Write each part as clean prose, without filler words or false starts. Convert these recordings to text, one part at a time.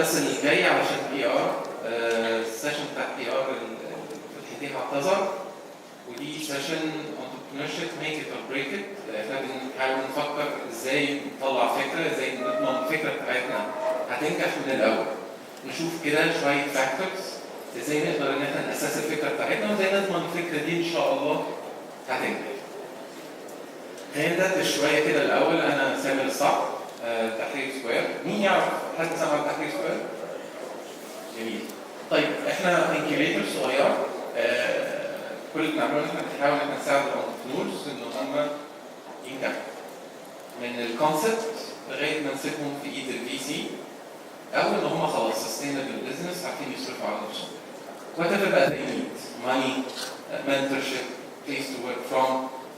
بس اللي جاي علشان بي ار السيشن بتاع بي ار الفتحتين هعتذر، ودي سيشن entrepreneurship make it or break it. احنا بنحاول نفكر ازاي نطلع فكره، ازاي نضمن الفكره بتاعتنا هتنجح من الاول. نشوف كده شويه فاكتورز ازاي نقدر ان احنا ناسس الفكره بتاعتنا وازاي نضمن الفكره دي ان شاء الله هتنجح. خلينا ندردش شويه كده الاول. انا سامر الصعب تحرير سكوير. مين يعرف حد سمع عن تحرير سكوير؟ جميل. طيب احنا انكيبيتور صغير، كل اللي بنعمله ان احنا بنحاول ان احنا نساعد الانتربرنورز ان هم ينجحوا من الكونسبت لغايه ما نسيبهم في ايد الفي سي، او ان هم خلاص سستينبل بزنس عارفين يصرفوا على نفسهم. وات ايفر بقى they need money, mentorship, place to work from،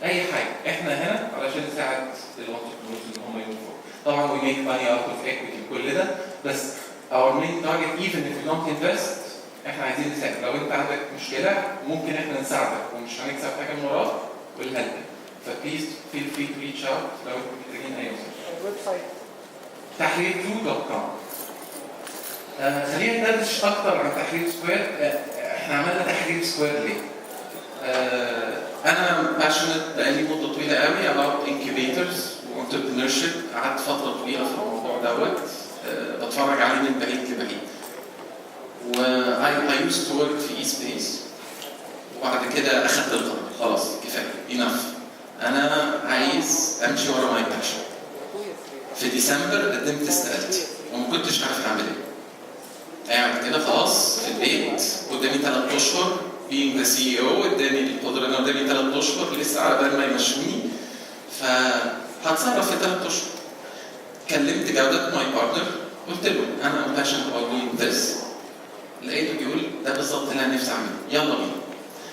اي حاجه. احنا هنا علشان نساعد الانتربرنورز ان هم ينجحوا. طبعا we make money out of equity كل ده، بس our main target even if we don't invest احنا عايزين نساعد. لو انت عندك مشكله ممكن احنا نساعدك ومش هنكسب حاجه من وراك والهلب. فبليز فيل فري تو ريتش اوت لو انتم محتاجين اي مساعده. الويب سايت tahrir2.com. خلينا ندردش اكتر عن تحرير سكوير. احنا عملنا تحرير سكوير ليه؟ انا باشنت بقالي مده طويله قوي about incubators وانتربرنورشيب. قعدت فتره طويله في الموضوع دوت بتفرج عليه من بعيد لبعيد. I used to work في eSpace وبعد كده اخدت القرار خلاص كفايه enough. انا عايز امشي ورا ماي باشن. في ديسمبر قدمت استقالتي وما كنتش عارف اعمل ايه. قاعد كده خلاص في البيت قدامي 3 اشهر being the CEO، قدامي القدره ان قدامي 3 اشهر لسه على بال ما يمشوني، فهتصرف في 3 اشهر. كلمت جودة ماي بارتنر قلت له انا باشن about doing this. لقيته بيقول ده بالظبط اللي انا نفسي اعمله، يلا بينا.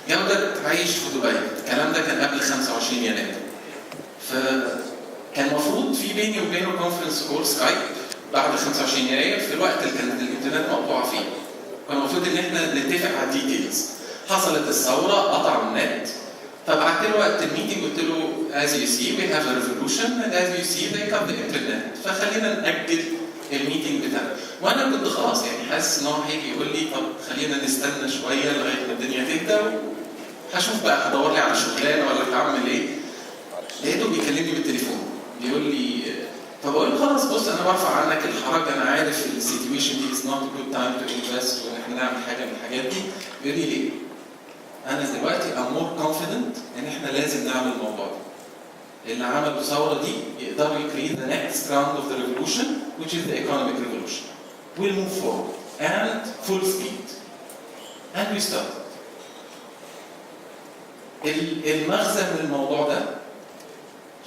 جودة عايش في دبي، الكلام ده كان قبل 25 يناير. فكان المفروض في بيني وبينه كونفرنس كول سكايب بعد 25 يناير في الوقت اللي كانت الانترنت مقطوعه فيه. كان المفروض ان احنا نتفق على الديتيلز. حصلت الثوره قطع النت، فبعت له وقت الميتنج قلت له as you see we have a revolution and as you see they cut the internet، فخلينا نأجل الميتنج بتاعنا. وانا كنت خلاص يعني حاسس ان هو هيجي يقول لي طب خلينا نستنى شويه لغايه ما الدنيا تهدى وهشوف بقى هدور لي على شغلانه ولا هعمل ايه. لقيته بيكلمني بالتليفون بيقول لي فبقول له خلاص بص انا برفع عنك الحرج، انا عارف السيتويشن دي از نوت جود تايم تو انفست وان احنا نعمل حاجه من الحاجات دي. بيقول لي ليه؟ انا دلوقتي I'm more confident ان احنا لازم نعمل الموضوع ده. اللي عملوا الثوره دي يقدروا يكريت the next round of the revolution which is the economic revolution. We'll move forward and full speed. And we started. المغزى من الموضوع ده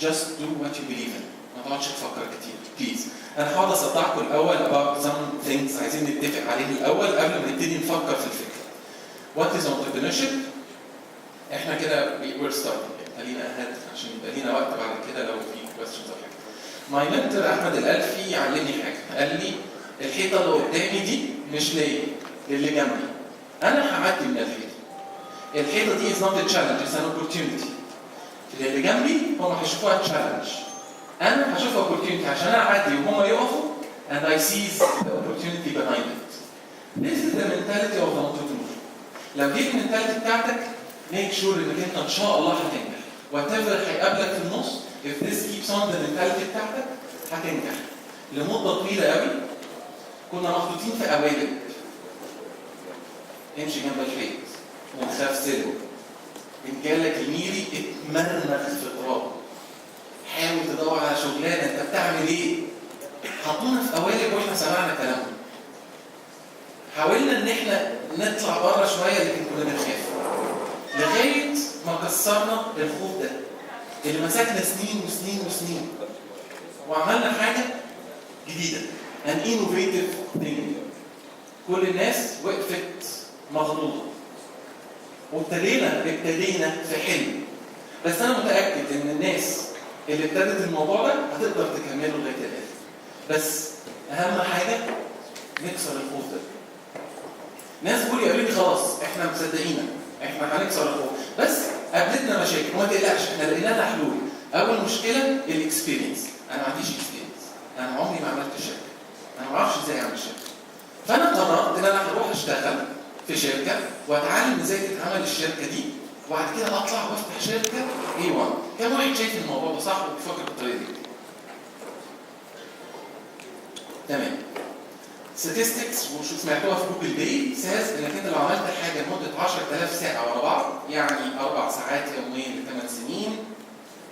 just do what you believe in. ما تقعدش تفكر كتير بليز. انا هقعد اصدعكم الاول about some things عايزين نتفق عليه الاول قبل ما نبتدي نفكر في الفكره. What is entrepreneurship؟ احنا كده we're starting. خلينا ahead عشان يبقى لينا وقت بعد كده لو في questions او حاجه. My mentor احمد الالفي علمني حاجه، قال لي الحيطه اللي قدامي دي مش ليا، للي جنبي. انا هعدي من الحيطه. الحيطه دي is not a challenge, it's an opportunity. اللي جنبي هم هيشوفوها تشالنج. انا هشوفها opportunity عشان اعدي وهم يقفوا and I seize the opportunity behind it. This is the mentality of the entrepreneur. لو دي المنتاليتي بتاعتك make sure انك انت ان شاء الله هتنجح. whatever هيقابلك في النص if this keeps on the mentality بتاعتك هتنجح. لمده طويله قوي كنا محطوطين في قوالب. امشي جنب الحيط ونخاف سلم. ان جالك الميري اتمرمغ في التراب. حاول تدور على شغلانه انت بتعمل ايه؟ حطونا في قوالب واحنا سمعنا كلامهم. حاولنا ان احنا نطلع بره شويه لكن كنا بنخاف. لغايه ما كسرنا الخوف ده اللي مسكنا سنين وسنين وسنين وعملنا حاجه جديده. an innovative thing. كل الناس وقفت مغلوطه. وابتدينا في حلم. بس انا متاكد ان الناس اللي ابتدت الموضوع ده هتقدر تكمله لغايه الاخر. بس اهم حاجه نكسر الخوف ده. ناس بيقولوا قالوا لي خلاص احنا مصدقينك، احنا هنكسر الخوف، بس قابلتنا مشاكل وما تقلقش احنا لقينا لها حلول. اول مشكله الاكسبيرينس. انا ما عنديش اكسبيرينس، انا عمري ما عملت شركه، انا ما اعرفش ازاي اعمل شركه. فانا قررت ان انا هروح اشتغل في شركه واتعلم ازاي تتعمل الشركه دي، وبعد كده اطلع وافتح شركه A1. كم واحد شايف الموضوع ده صح وبيفكر بالطريقه دي؟ تمام. statistics وشو سمعتوها في جوجل داي says انك انت لو عملت حاجه لمده 10,000 ساعه ورا بعض، يعني 4 ساعات يوميا ل8 سنين،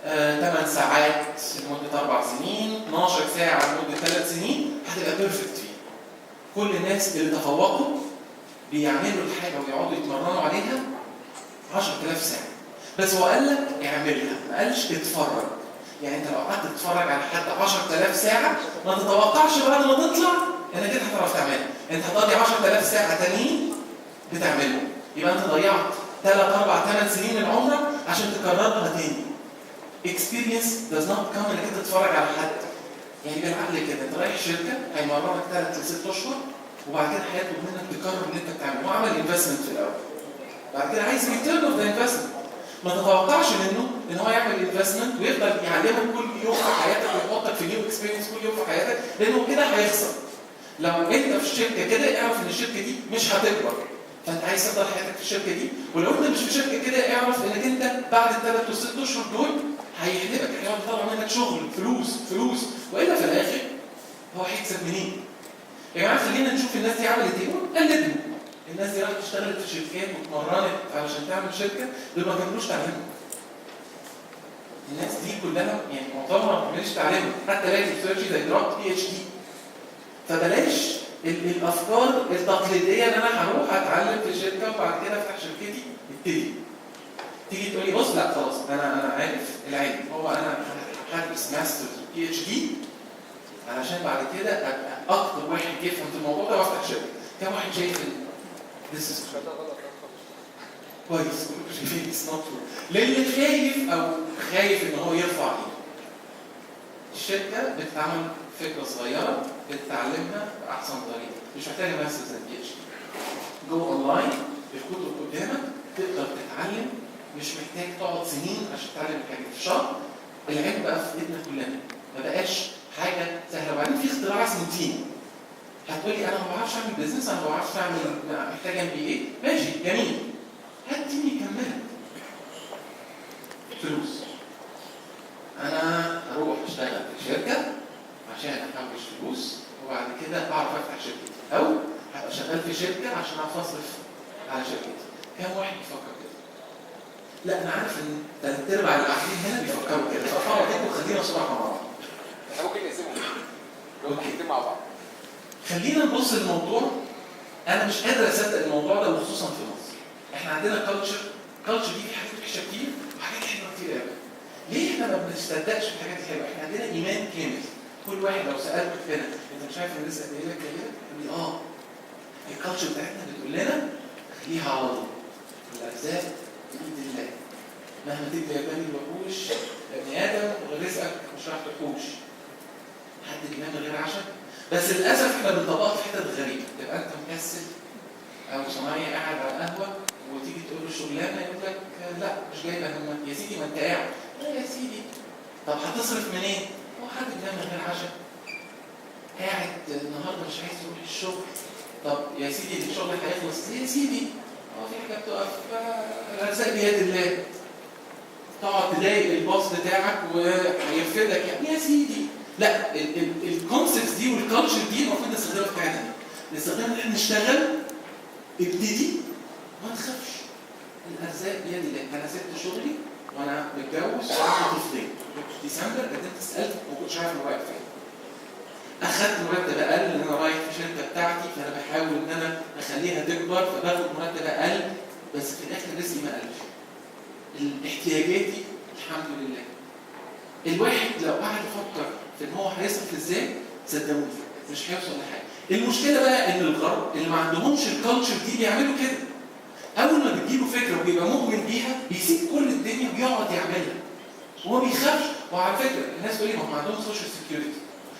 8 ساعات لمده 4 سنين، 12 ساعه لمده 3 سنين، هتبقى بيرفكت فيه. كل الناس اللي تفوقوا بيعملوا الحاجه ويقعدوا يتمرنوا عليها 10,000 ساعه. بس هو قال لك اعملها، ما قالش اتفرج. يعني انت لو قعدت تتفرج على حد 10,000 ساعه ما تتوقعش بعد ما تطلع انك انت هتعرف تعملها. انت هتقضي 10,000 ساعه تانيين بتعملهم، يبقى انت ضيعت 3 4 8 سنين من عمرك عشان تكررها تاني. experience does not come انك انت تتفرج على حد. يعني بالعقل كده انت رايح شركه هيمرنك 3 ل 6 اشهر وبعد كده هيطلب منك تكرر اللي انت بتعمله. هو عمل انفستمنت في الاول، بعد كده عايز ريتيرن اوف ذا انفستمنت. ما تتوقعش منه ان هو يعمل انفستمنت ويفضل يعلمك كل يوم في حياتك ويحطك في نيو اكسبيرينس كل يوم في حياتك، لانه كده هيخسر. لو انت في الشركه كده اعرف ان الشركه دي مش هتكبر، فانت عايز تفضل حياتك في الشركه دي. ولو انت مش في شركه كده اعرف انك انت بعد ال3 و6 اشهر دول هيحلبك، هيقعد يطلع منك شغل فلوس، والا في الاخر هو هيكسب منين؟ يا جماعه خلينا نشوف الناس دي عملت ايه ونقلدهم. الناس دي راحت اشتغلت في شركات واتمرنت علشان تعمل شركه، دول ما كانوش تعلموا. الناس دي كلها يعني معظمها ما بتعملش تعليم، حتى لاقي ريسيرش زي دراسه PhD. فبلاش الافكار التقليديه ان انا هروح اتعلم في شركه وبعد كده افتح شركتي ابتدي. تيجي تقول لي بص لا خلاص انا عارف العلم، هو انا هدرس ماستر PhD علشان بعد كده ابقى اكتر واحد يفهم في الموضوع ده وافتح شركه. كم واحد شايف ان this is كويس؟ كلكم شايفين it's not true. للي خايف او خايف ان هو يرفع ايده. الشركه بتعمل فكره صغيره بتتعلمها باحسن طريقه، مش محتاجه ماستر زي PhD. جو اونلاين الكتب قدامك تقدر تتعلم، مش محتاج تقعد سنين عشان تتعلم الحاجه في شهر. العلم بقى في ايدنا كلنا، ما بقاش حاجه سهله. وبعدين في اختراع اسمه تيم. هتقولي انا ما بعرفش اعمل بزنس، انا ما بعرفش اعمل، محتاج MBA. ماشي جميل، هات تيم يكملك. فلوس. انا هروح اشتغل في شركه عشان احوش فلوس وبعد كده اعرف افتح شركتي، او هبقى شغال في شركه عشان اعرف اصرف على شركتي. كم واحد بيفكر كده؟ لا انا عارف ان 3/4 اللي قاعدين هنا بيفكروا كده. فطبعا كده خلينا نشرح مع بعض. احنا ممكن نقسمهم مع بعض. خلينا نبص للموضوع. انا مش قادر اصدق الموضوع ده وخصوصا في مصر. احنا عندنا كلتشر دي في حاجات وحشه كتير وحاجات حلوه كتير قوي. ليه احنا ما بنصدقش في الحاجات الحلوه؟ احنا عندنا ايمان كامل. كل واحد لو سالته كده انت مش عارف ان لسه قايل لك كده؟ يقول لي الكلتشر بتاعتنا بتقول لنا خليها على الله. الارزاق بايد الله. مهما تجري يا بني الوحوش يا ابن ادم ورزقك مش راح تحوش. حد بينام من غير عشاء؟ بس للاسف احنا بنطبقها في حتت غريبه. تبقى انت مكسل او صنايعي قاعد على القهوه وتيجي تقول له شغلانه يقول لك لا مش جايبه همك يا سيدي، ما انت قاعد. لا يا سيدي، طب هتصرف منين؟ هو حد بينام من غير عشاء؟ قاعد النهارده مش عايز تروح الشغل. طب يا سيدي الشغل هيخلص يا سيدي، في حاجه بتقف، الارزاق بيد الله. تقعد تضايق الباص بتاعك وهيرفدك يعني يا سيدي. لا، الكونسبتس دي والكالتشر دي المفروض نستخدمها في حياتنا. نستخدمها ان احنا نشتغل، ابتدي ما تخافش. الارزاق بيد الله. انا سبت شغلي وانا متجوز وعندي طفلين. ديسمبر قدمت استقالتي وما كنتش عارف انا رايح فين. اخدت مرتب اقل لان انا رايح في الشركه بتاعتي، فانا بحاول ان انا اخليها تكبر فباخد مرتب اقل، بس في الاخر رزقي ما قلش. احتياجاتي الحمد لله. الواحد لو قعد يفكر في ان هو هيصرف ازاي، صدقوني مش هيوصل لحاجه. المشكله بقى ان الغرب اللي ما عندهمش الكالتشر دي بيعملوا كده. اول ما بتجيله فكره وبيبقى مؤمن بيها بيسيب كل الدنيا ويقعد يعملها وما بيخافش. وعلى فكره الناس تقول لي ما هم عندهم سوشيال سيكيورتي.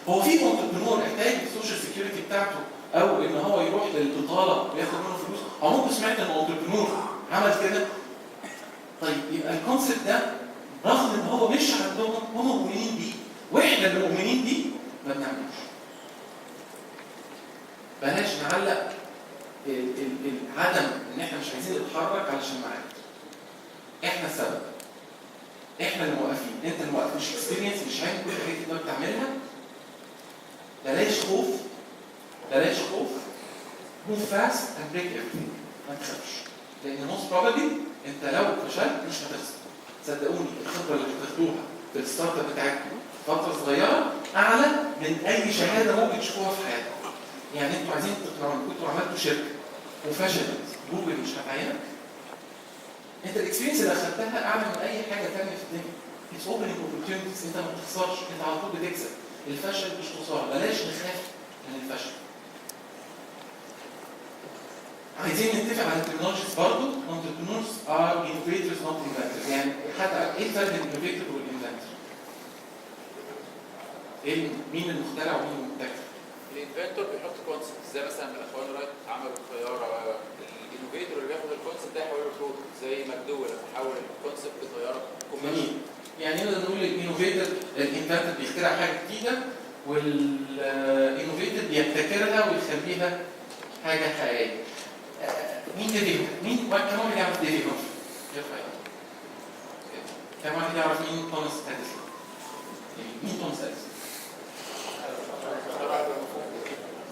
هو في انتربرنور احتاج السوشيال سيكيورتي بتاعته او ان هو يروح للبطاله وياخد منه فلوس؟ عمرك سمعت ان انتربرنور عمل كده؟ طيب يبقى الكونسيبت ده رغم ان هو مش عندهم، هم مؤمنين بيه واحنا اللي مؤمنين بيه ما بنعملوش. بلاش نعلق عدم ان احنا مش عايزين نتحرك علشان معاك. احنا السبب، احنا اللي موقفين، انت اللي موقف، مش اكسبيرينس، مش عارف كل حاجه تقدر تعملها. بلاش خوف، بلاش خوف. move fast and break everything. ما تخافش، لان most probably انت لو فشلت مش هتخسر. صدقوني الخبره اللي بتاخدوها في الستارت اب بتاعتكم فتره صغيره اعلى من اي شهاده ممكن تشوفوها في حياتكم. يعني انتوا عايزين تقنعوني، كنتوا عملتوا شركه وفشلت، جوجل مش هتعينك؟ انت الاكسبيرينس اللي اخدتها اعلى من اي حاجه ثانيه في الدنيا. اتس اوبننج اوبورتيونيتيز، انت ما بتخسرش، انت على طول بتكسب. الفشل مش خساره، بلاش نخاف من الفشل. عايزين نتفق على التكنولوجيز برضه. entrepreneurs are innovators not inventors. يعني حتى ايه الفرق بين الانوفيتور والانفنتور؟ ايه مين المخترع ومين المبتكر؟ الانفنتور بيحط كونسبت زي مثلا الاخوان رايت عملوا الطياره. الانوفيتور اللي بياخد الكونسبت ده يحوله لبرودكت زي ماكدو لما حول الكونسبت لطياره كوميرشال. يعني نقدر نقول الانوفيتور، الانفنتور بيخترع حاجه جديده، والانوفيتور بيبتكرها ويخليها حاجه حقيقيه. مين ديفيد؟ مين كم واحد يعرف ديفيد؟ كم واحد يعرف مين توماس اديسون؟ مين توماس اديسون؟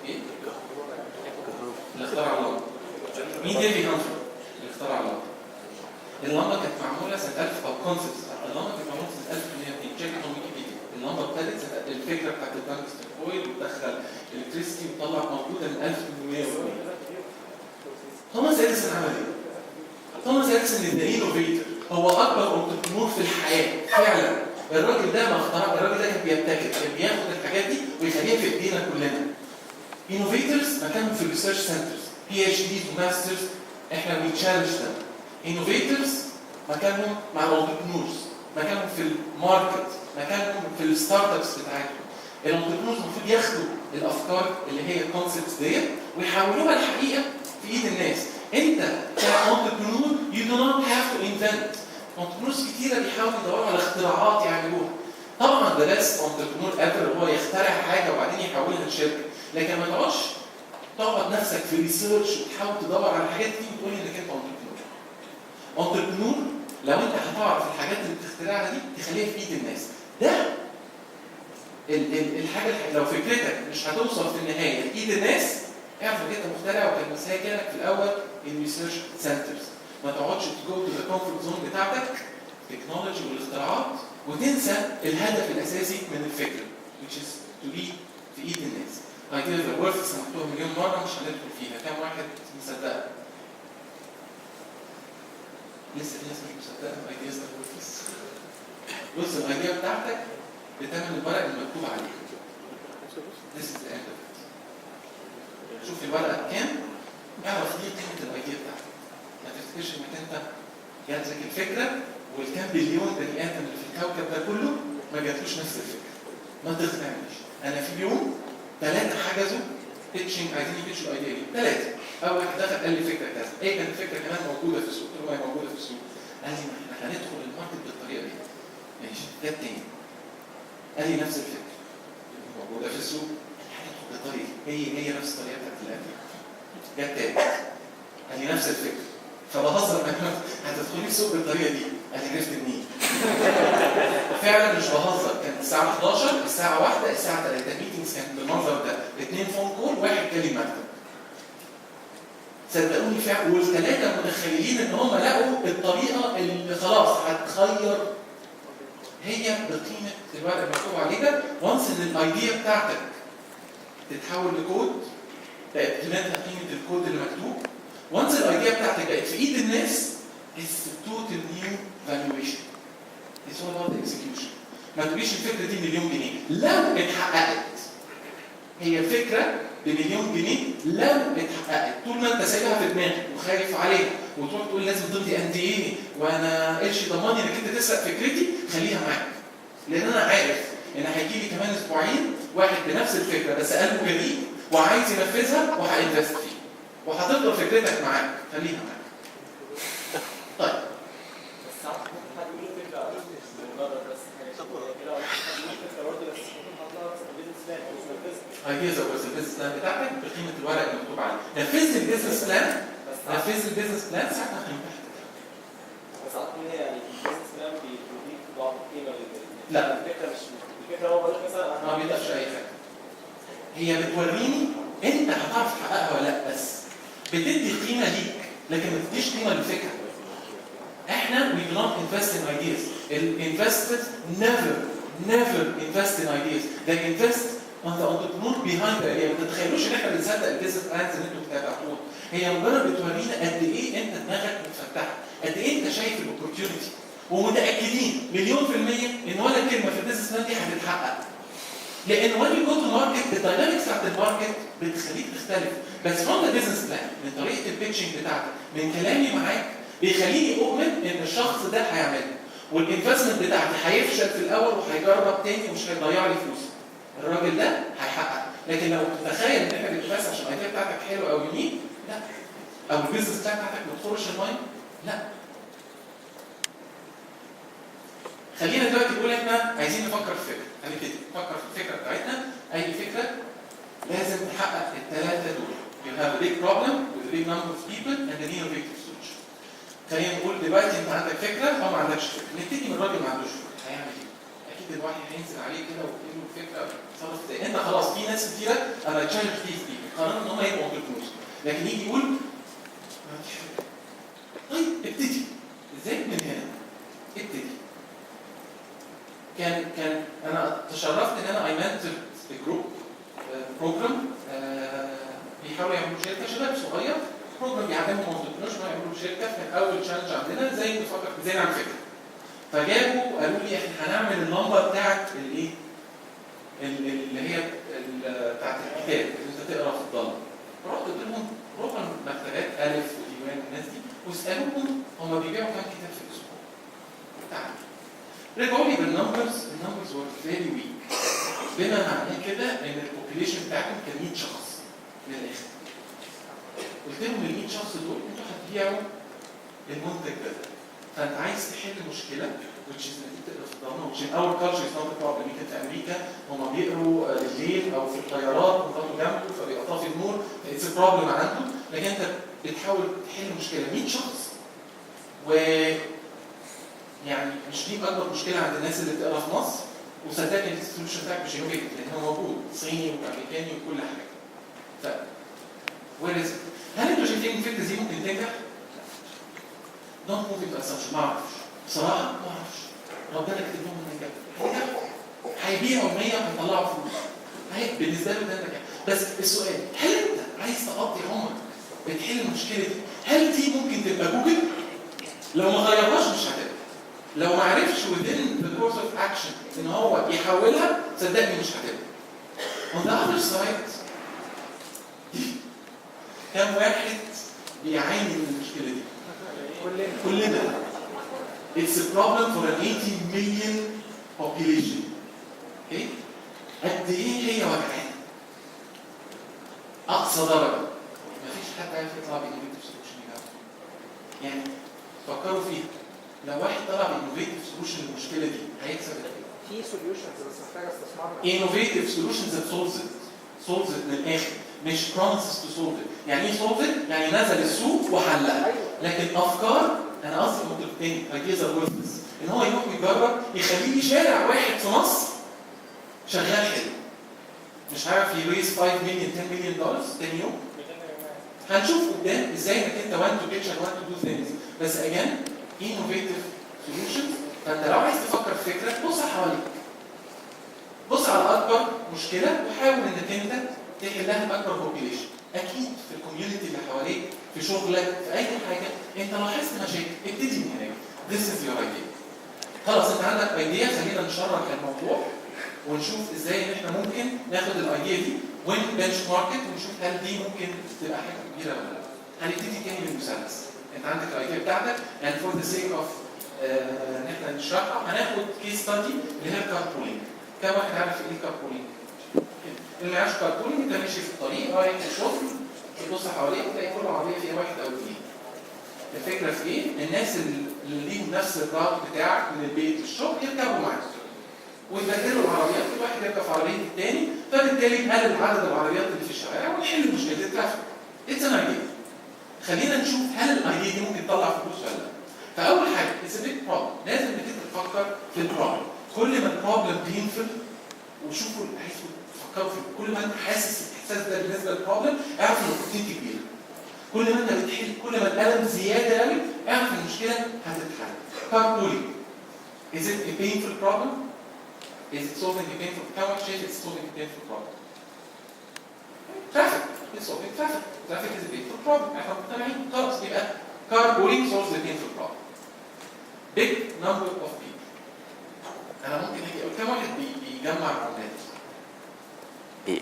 ايه؟ اللي اخترع اللمبه. مين ديفيد هانفري؟ اللي اخترع اللمبه. اللمبه كانت معموله سنه 1000 او كونسبت اللمبه كانت معموله سنه 1802. تشيك من ويكيبيديا. اللمبه ابتدت الفكره بتاعت التنجستن كويل وتدخل الكتريستي وطلع موجوده من 1800. توماس اديسون عمل ايه؟ توماس اديسون ده انوفيتور، هو اكبر انتربرنور في الحياه فعلا. الراجل ده ما اخترع، الراجل ده كان بيبتكر، كان بياخد الحاجات دي ويخليها في ايدينا كلنا. انوفيتورز مكانهم في الريسيرش سنترز، بي اتش دي وماسترز، احنا بنتشالنج ده. انوفيتورز مكانهم مع الانتربرنورز، مكانهم في الماركت، مكانهم في الستارت ابس بتاعتهم. الانتربرنورز المفروض ياخدوا الافكار اللي هي الكونسبتس ديت ويحولوها الحقيقه في ايد الناس. انت كانتربرنور يو دو نوت هاف تو انفنت. انتربرنورز كتيره بيحاولوا يدوروا على اختراعات يعملوها. طبعا ده بس انتربرنور قادر هو يخترع حاجه وبعدين يحولها لشركه، لكن ما تقعدش تقعد نفسك في ريسيرش وتحاول تدور على الحاجات دي وتقول انك انت انتربرنور. انتربرنور لو انت هتعرف الحاجات اللي بتخترعها دي تخليها في ايد الناس. ده الحاجه لو فكرتك مش هتوصل في النهايه لايد الناس، اعرف انك انت مخترع وكان مساكنك في الاول الريسيرش سنترز. ما تقعدش تجو تو ذا كومفورت زون بتاعتك تكنولوجي والاختراعات وتنسى الهدف الاساسي من الفكره which is to be في ايد الناس. ideas are worth سمعتوها مليون مره مش هندخل فيها. كم واحد مصدقها؟ لسه في ناس مش مصدقه ideas are worth. بص الايديا بتاعتك بتعمل الورق المكتوب عليه. This is the end of it. شوف الورقه بكام، اعرف دي قيمه الايديا بتاعتك. ما تفتكرش انك انت جاتلك الفكره والكام بليون بني ادم اللي في الكوكب ده كله ما جاتلوش نفس الفكره. ما تقنعنيش. انا في يوم 3 حجزوا بيتشنج عايزين يبيتشوا الايديا دي. 3. اول واحد دخل قال لي فكره كذا. ايه كانت الفكره كمان موجوده في السوق؟ قلت له هي موجوده في السوق. قال لي ما احنا هندخل الماركت بالطريقه دي. ماشي. جت تاني. قال لي نفس الفكره موجوده في السوق. هندخل بالطريقه هي نفس الطريقه بتاعت الاكل. جت تاني. قال لي نفس الفكره. فبهزر معاه هتدخلي السوق بالطريقه دي. قال لي عرفت منين؟ فعلا مش بهزر. كانت الساعه 11 الساعه 1 الساعه 3 الميتنجز كانت بالمنظر ده. 2 فون كول واحد جالي المكتب. صدقوني فعلا والثلاثه متخيلين ان هم لقوا الطريقه اللي خلاص هتغير هي بقيمه الورق المكتوب عليه ده. وانس ان الايديا بتاعتك تتحول لكود بقت قيمتها قيمه الكود اللي مكتوب. وانس الايديا بتاعتك بقت في ايد الناس it's total new valuation. It's all about the execution. ما تقوليش الفكره دي مليون جنيه. لو اتحققت هي فكره بمليون جنيه لو اتحققت. طول ما انت سايبها في دماغك وخايف عليها وتروح تقول لازم تمضي NDA وانا ايش ضماني انك انت تسرق فكرتي، خليها معاك. لان انا عارف ان هيجي لي كمان اسبوعين واحد بنفس الفكره بس قلبه جديد وعايز ينفذها وهينفذ فيه وهتفضل فكرتك معاك. خليها معاك. طيب بس ساعات ممكن حد يقول فكره مش مجرد بس حاجه كده، ولا حد يقول فكره برضه بس ممكن حد بس بيزنس مان مش بيزنس. ideas are worth البيزنس بلان بتاعتك بقيمه الورق اللي مكتوب عليه. نفذت البيزنس بلان ساعتها قيمتها. بس عارفين يعني البيزنس بلان بيضيف بعض القيمه لا. الفكره مش الفكره هو بقول لك مثلا ما بيضيفش اي حاجه. هي بتوريني انت هتعرف تحققها ولا لا، بس بتدي قيمه ليك لكن ما بتديش قيمه للفكره. احنا we do not invest in ideas. Investors never invest in ideas. They invest on the entrepreneur behind the idea. ما تتخيلوش ان احنا بنصدق البيزنس بلانز اللي انتوا بتتابعوها. هي مجرد بتورينا قد ايه انت دماغك متفتحه، قد ايه انت شايف الاوبورتيونيتي، ومتاكدين 100% ان ولا كلمه في البيزنس بلان دي هتتحقق. لان when you go to market الداينامكس بتاعت الماركت بتخليك تختلف. بس from the business plan من طريقه البيتشنج بتاعتك من كلامي معاك بيخليني اؤمن ان الشخص ده هيعمله، والانفستمنت بتاعتي هيفشل في الاول وهيجرب تاني ومش هيضيع لي فلوسي. الراجل ده هيحقق. لكن لو تتخيل ان احنا بنتفاس عشان الايديا بتاعتك حلوه او يونيك، لا. او البيزنس بتاعتك ما تخرش المايند، لا. خلينا دلوقتي نقول احنا عايزين نفكر في فكره، هنبتدي نفكر في الفكره بتاعتنا. اي فكره لازم تحقق الثلاثه دول. You have a big problem with a big number of people and an innovative solution. خلينا نقول دلوقتي انت عندك فكره او ما عندكش فكره. نبتدي من الراجل ما عندوش فكره، هيعمل ايه؟ اكيد الواحد هينزل عليه كده ويقول له فكره تصرف ازاي؟ انت خلاص في ناس كتيره انا تشالنج these people قرروا ان هم يبقوا انتربرنورز، لكن يجي يقول ما عنديش فكره. طيب ابتدي. ازاي؟ من هنا. ابتدي. كان انا تشرفت ان انا ايمنتد جروب بروجرام بيحاولوا يعملوا شركه شباب صغير، بروجرام بيعلمهم انتربرنورز انهم يعملوا شركه. كان اول تشالنج عندنا ازاي نفكر ازاي نعمل فكره. فجابوا قالوا لي احنا هنعمل اللمبه بتاعت الايه؟ اللي هي بتاعت الكتاب اللي انت تقرا في الضلمه. فرحت قلت لهم روحوا المكتبات الف وديوان والناس دي واسالوهم هم بيبيعوا كام كتاب في الاسبوع. تعالوا. رجعوا لي بالنمبرز، النمبرز were very weak. بما معناه كده ان البوبيليشن بتاعتهم كان 100 شخص من الاخر. قلت لهم ال 100 شخص دول انتوا هتبيعوا المنتج ده. فانت عايز تحل مشكله which is انك تقرا في الضلمه which in our culture is not a problem. يمكن في امريكا هم بيقروا بالليل او في الطيارات وطلعوا جنبه فبيبقى طافي النور it's a problem عنده، لكن انت بتحاول تحل مشكله 100 شخص. و يعني مش دي اكبر مشكله عند الناس اللي بتقرا في مصر، وصدقني السوليوشن بتاعك مش انوفيتيف لان هو موجود صيني وامريكاني وكل حاجه. ف هل انتوا شايفين الفكره دي ممكن تنجح؟ دونت موف انتو اسامبشن. ما اعرفش بصراحه، ما اعرفش. ربنا كاتب لهم النجاح. هينجحوا، هيبيعوا 100 وهيطلعوا فلوس. بالنسبه له ده النجاح. بس السؤال هل انت عايز تقضي عمرك بتحل المشكله دي؟ هل دي ممكن تبقى جوجل؟ لو ما غيرهاش مش هتبقى. لو ما عرفش within the course of action ان هو يحولها صدقني مش هتبقى. On the other side كم واحد بيعاني من المشكله دي؟ كلنا. It's a problem for an 80 million population. Okay? قد ايه هي وجعانه؟ اقصى درجه. مفيش حد عارف يطلع بانوفيتيف سولوشن يعني فكروا فيها. لو واحد طلع بانوفيتيف سولوشن للمشكله دي هيكسب ايه؟ في سوليوشنز بس محتاجه استثمار. انوفيتيف سولوشنز ذات سولفز من الاخر، مش بروميسز تو سولف. يعني ايه سولف؟ يعني نزل السوق وحلها. لكن افكار انا قصدي ممكن تاني اجهزه ورثلس ان هو يروح يجرب يخليه لي شارع واحد في مصر شغال حلو. مش عارف يريز 5 مليون 10 مليون دولار تاني يوم. هنشوف قدام ازاي انك انت وان تو بيكتشر وان تو دو ثينجز. بس اجان innovative solutions. فانت لو عايز تفكر في فكره بص حواليك. بص على اكبر مشكله وحاول انك انت تحلها باكبر بوبيليشن. اكيد في الكوميونتي اللي حواليك، في شغلك، في اي حاجه انت لاحظت مشاكل، ابتدي من هناك. This is your idea. خلاص انت عندك ايديا، خلينا نشرح الموضوع ونشوف ازاي ان احنا ممكن ناخد الايديا دي ونبنش ماركت ونشوف هل دي ممكن تبقى حاجه كبيره ولا لا. هنبتدي تاني من المثلث. انت عندك الايديا بتاعتك and for the sake of ان احنا نشرحها هناخد كيس ستادي اللي هي الكاربولينج. كم واحد عارف ايه الكاربولينج؟ اللي ما يعرفش كاربولينج انت ماشي في الطريق رايح الشغل تبص حواليك تلاقي كل عربيه فيها واحد او اثنين. الفكره في ايه؟ الناس اللي ليهم نفس الراوت بتاعك من البيت للشغل يركبوا معاك. ويبدلوا العربيات، كل واحد يركب في عربيه الثاني، فبالتالي نقلل عدد العربيات اللي في الشوارع ونحل مشكله الترافيك. اتس ان ايديا. خلينا نشوف هل الايديا دي ممكن تطلع فلوس ولا لا. فاول حاجه اتس ا بيج بروبلم، لازم انك تفكر في البروبلم. كل ما البروبلم بينفل وشوفوا عايزوا تفكروا في، كل ما انت حاسس الاحساس ده بالنسبه للبروبلم اعرف ان الخطين كبيره. كل ما انت بتحل، كل ما الالم زياده قوي اعرف ان المشكله هتتحل. كاربولينج is it a painful problem؟ is it solving a painful problem؟ كم شايف it's solving a painful problem؟ traffic it's solving traffic. traffic is a painful problem. احنا مقتنعين خلاص يبقى carpooling solves the painful problem. big number of people. انا ممكن اجي اقول كم واحد بيجمع عملات؟ ايه؟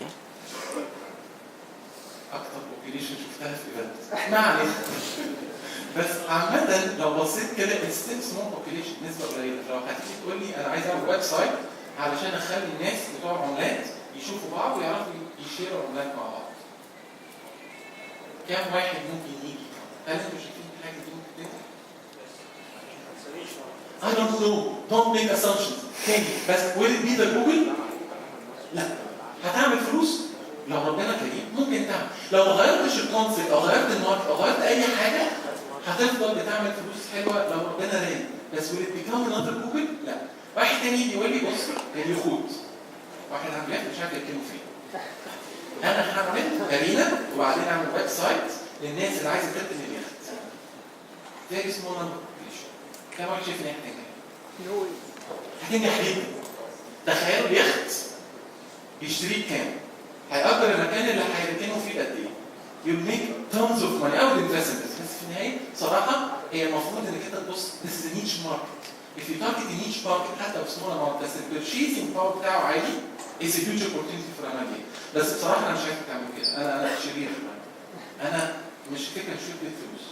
اكتر اوبريشن شفتها في ايفنت ما علينا. بس عامة لو بصيت كده ستيل سمول اوبريشن، نسبة قليلة. لو هتيجي تقول لي انا عايز اعمل ويب سايت علشان اخلي الناس بتوع عملات يشوفوا بعض ويعرفوا يشيروا عملات مع بعض. كم واحد ممكن يجي؟ هل انتوا شايفين الحاجة دي ممكن تنجح؟ I don't know. Don't make assumptions. تاني بس will it be the Google؟ لا. هتعمل فلوس؟ لو ربنا كريم ممكن تعمل. لو ما غيرتش الكونسيبت او غيرت الماركت او غيرت اي حاجه هتفضل بتعمل فلوس حلوه لو ربنا رايد. بس will it become another Google؟ لا. واحد تاني يجي يقول لي بص اليخوت. واحد عامل يخت مش عارف يركنه فين. انا هعمل ارينا وبعدين اعمل ويب سايت للناس اللي عايزه تركن اليخت. ده اسمه نمبر اوبريشن. كم واحد شايف ان هي هتنجح؟ هتنجح جدا. تخيلوا اليخت بيشتريه بكام؟ هيأجر المكان اللي هيركنوا فيه قد ايه؟ You'll make tons of money. I would invest in this. بس في النهاية صراحة هي المفروض انك انت تبص this is a niche market. If you target a niche market حتى لو small amount بس ال purchasing power بتاعه عالي is a huge opportunity for عملية. بس بصراحة أنا مش عايزك تعمل كده. أنا شرير. أنا مش فكرة مش فكرة فلوس.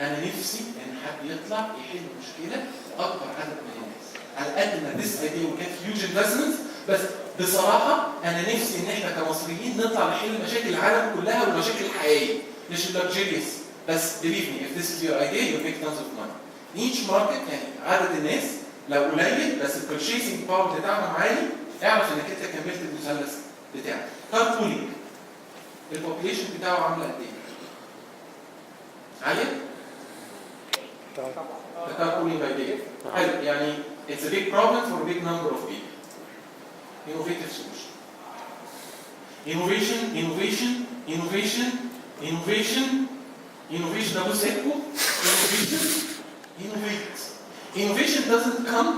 أنا نفسي إن حد يطلع يحل مشكلة أكبر عدد من الناس. على قد ما this idea will get huge investments بس بصراحة أنا نفسي إن إحنا كمصريين نطلع نحل مشاكل العالم كلها والمشاكل الحقيقية مش اللوكجيريوس. بس believe me if this is your idea you'll make tons of money. niche market يعني عدد الناس لو قليل بس البرشيسنج باور بتاعهم عالي اعرف إنك أنت كملت المثلث بتاعك. كاربولينج البوبيليشن بتاعه عاملة قد إيه؟ عالية؟ كاربولينج idea حلو يعني it's a big problem for a big number of people. Innovative solution. Innovation, innovation, innovation, innovation, innovation. Double circle. Innovation, innovate. Innovation doesn't come